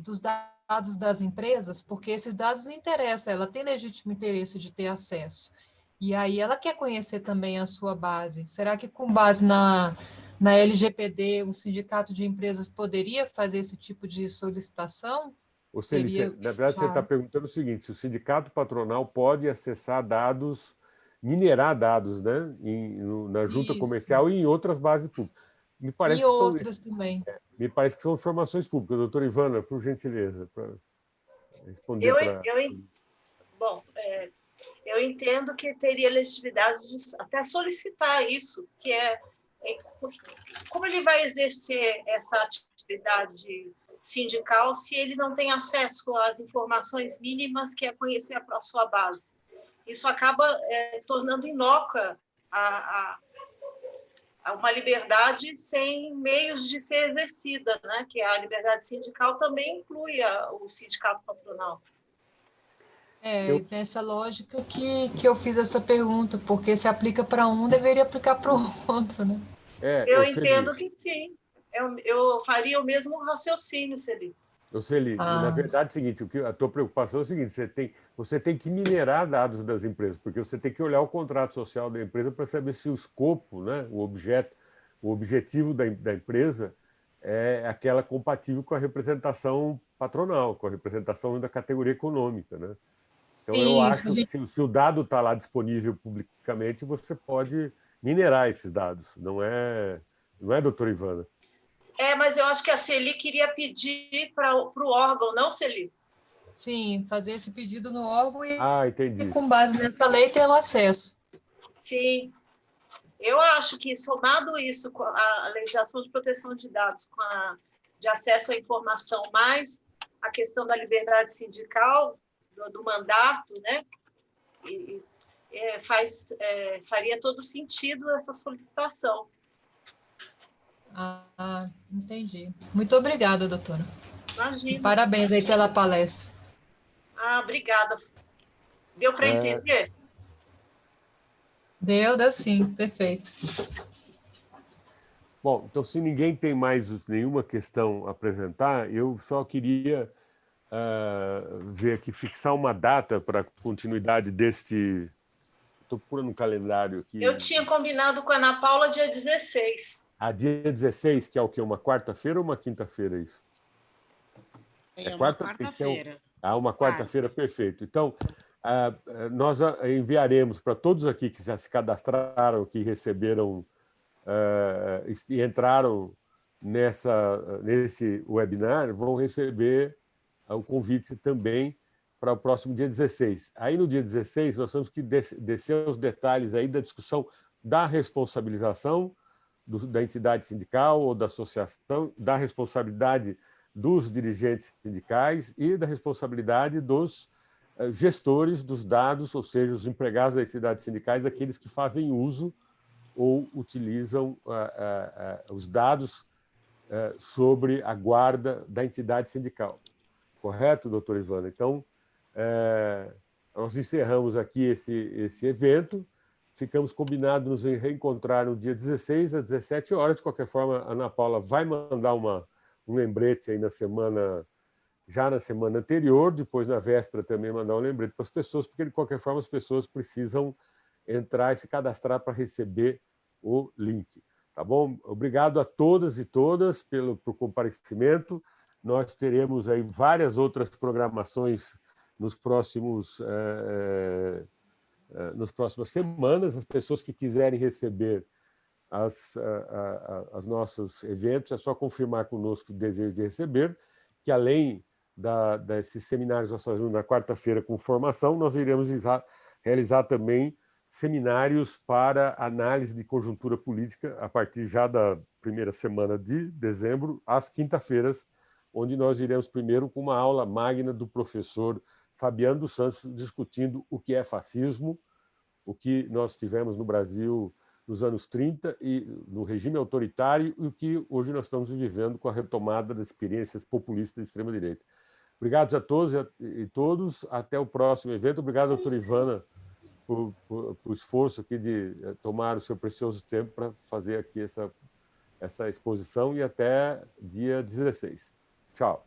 dos dados das empresas, porque esses dados interessam, ela tem legítimo interesse de ter acesso. E aí ela quer conhecer também a sua base. Será que com base na LGPD, o sindicato de empresas poderia fazer esse tipo de solicitação? Ou seja, na verdade, você está perguntando o seguinte: se o sindicato patronal pode acessar dados, minerar dados, né, na junta comercial e em outras bases públicas. Me parece e outras também. Me parece que são informações públicas. Doutora Ivana, por gentileza, para responder Bom, eu entendo que teria legitimidade de até solicitar isso, que como ele vai exercer essa atividade sindical se ele não tem acesso às informações mínimas que é conhecer a sua base. Isso acaba tornando inócua uma liberdade sem meios de ser exercida, né? Que a liberdade sindical também inclui o sindicato patronal. Nessa lógica que eu fiz essa pergunta, porque se aplica para um, deveria aplicar para o outro, né? Eu entendo que sim. Eu faria o mesmo raciocínio, Celi. Celi, na verdade é o seguinte, a tua preocupação é o seguinte: você tem que minerar dados das empresas, porque você tem que olhar o contrato social da empresa para saber se o escopo, né, o objetivo da empresa é aquela compatível com a representação patronal, com a representação da categoria econômica, né? Então, eu acho que se o dado está lá disponível publicamente, você pode minerar esses dados. Não é, doutora Ivana? Mas eu acho que a Celi queria pedir para o órgão, não, Celi? Sim, fazer esse pedido no órgão entendi. E com base nessa lei ter o acesso. Sim. Eu acho que, somado isso com a legislação de proteção de dados, de acesso à informação, mais a questão da liberdade sindical, do mandato, né? Faria todo sentido essa solicitação. Entendi. Muito obrigada, doutora. Imagina. Parabéns aí pela palestra. Obrigada. Deu para entender? Deu sim, perfeito. Bom, então, se ninguém tem mais nenhuma questão a apresentar, eu só queria ver aqui, fixar uma data para a continuidade deste... Estou procurando um calendário aqui. Eu tinha combinado com a Ana Paula dia 16. Dia 16, que é o quê? Uma quarta-feira ou uma quinta-feira isso? Uma quarta-feira. Uma quarta-feira, perfeito. Então, Nós enviaremos para todos aqui que já se cadastraram, que receberam e entraram nesse webinar, vão receber o convite também para o próximo dia 16. Aí, no dia 16, nós temos que descer os detalhes aí da discussão da responsabilização da entidade sindical ou da associação, da responsabilidade dos dirigentes sindicais e da responsabilidade dos gestores dos dados, ou seja, os empregados das entidades sindicais, aqueles que fazem uso ou utilizam os dados sobre a guarda da entidade sindical. Correto, doutor Ivana? Então, nós encerramos aqui esse evento, ficamos combinados nos reencontrar no dia 16, às 17 horas. De qualquer forma, a Ana Paula vai mandar um lembrete aí já na semana anterior, depois na véspera também mandar um lembrete para as pessoas, porque, de qualquer forma, as pessoas precisam entrar e se cadastrar para receber o link. Tá bom? Obrigado a todas e todas pelo comparecimento. Nós teremos aí várias outras programações nas próximas semanas. As pessoas que quiserem receber os nossos eventos, é só confirmar conosco o desejo de receber, que além desses seminários nós fazemos na quarta-feira com formação, nós iremos realizar também seminários para análise de conjuntura política a partir já da primeira semana de dezembro, às quinta-feiras, onde nós iremos primeiro com uma aula magna do professor Fabiano dos Santos, discutindo o que é fascismo, o que nós tivemos no Brasil nos anos 30 e no regime autoritário e o que hoje nós estamos vivendo com a retomada das experiências populistas de extrema-direita. Obrigado a todos e todos. Até o próximo evento. Obrigado, doutora Ivana, por o esforço aqui de tomar o seu precioso tempo para fazer aqui essa exposição e até dia 16. Tchau.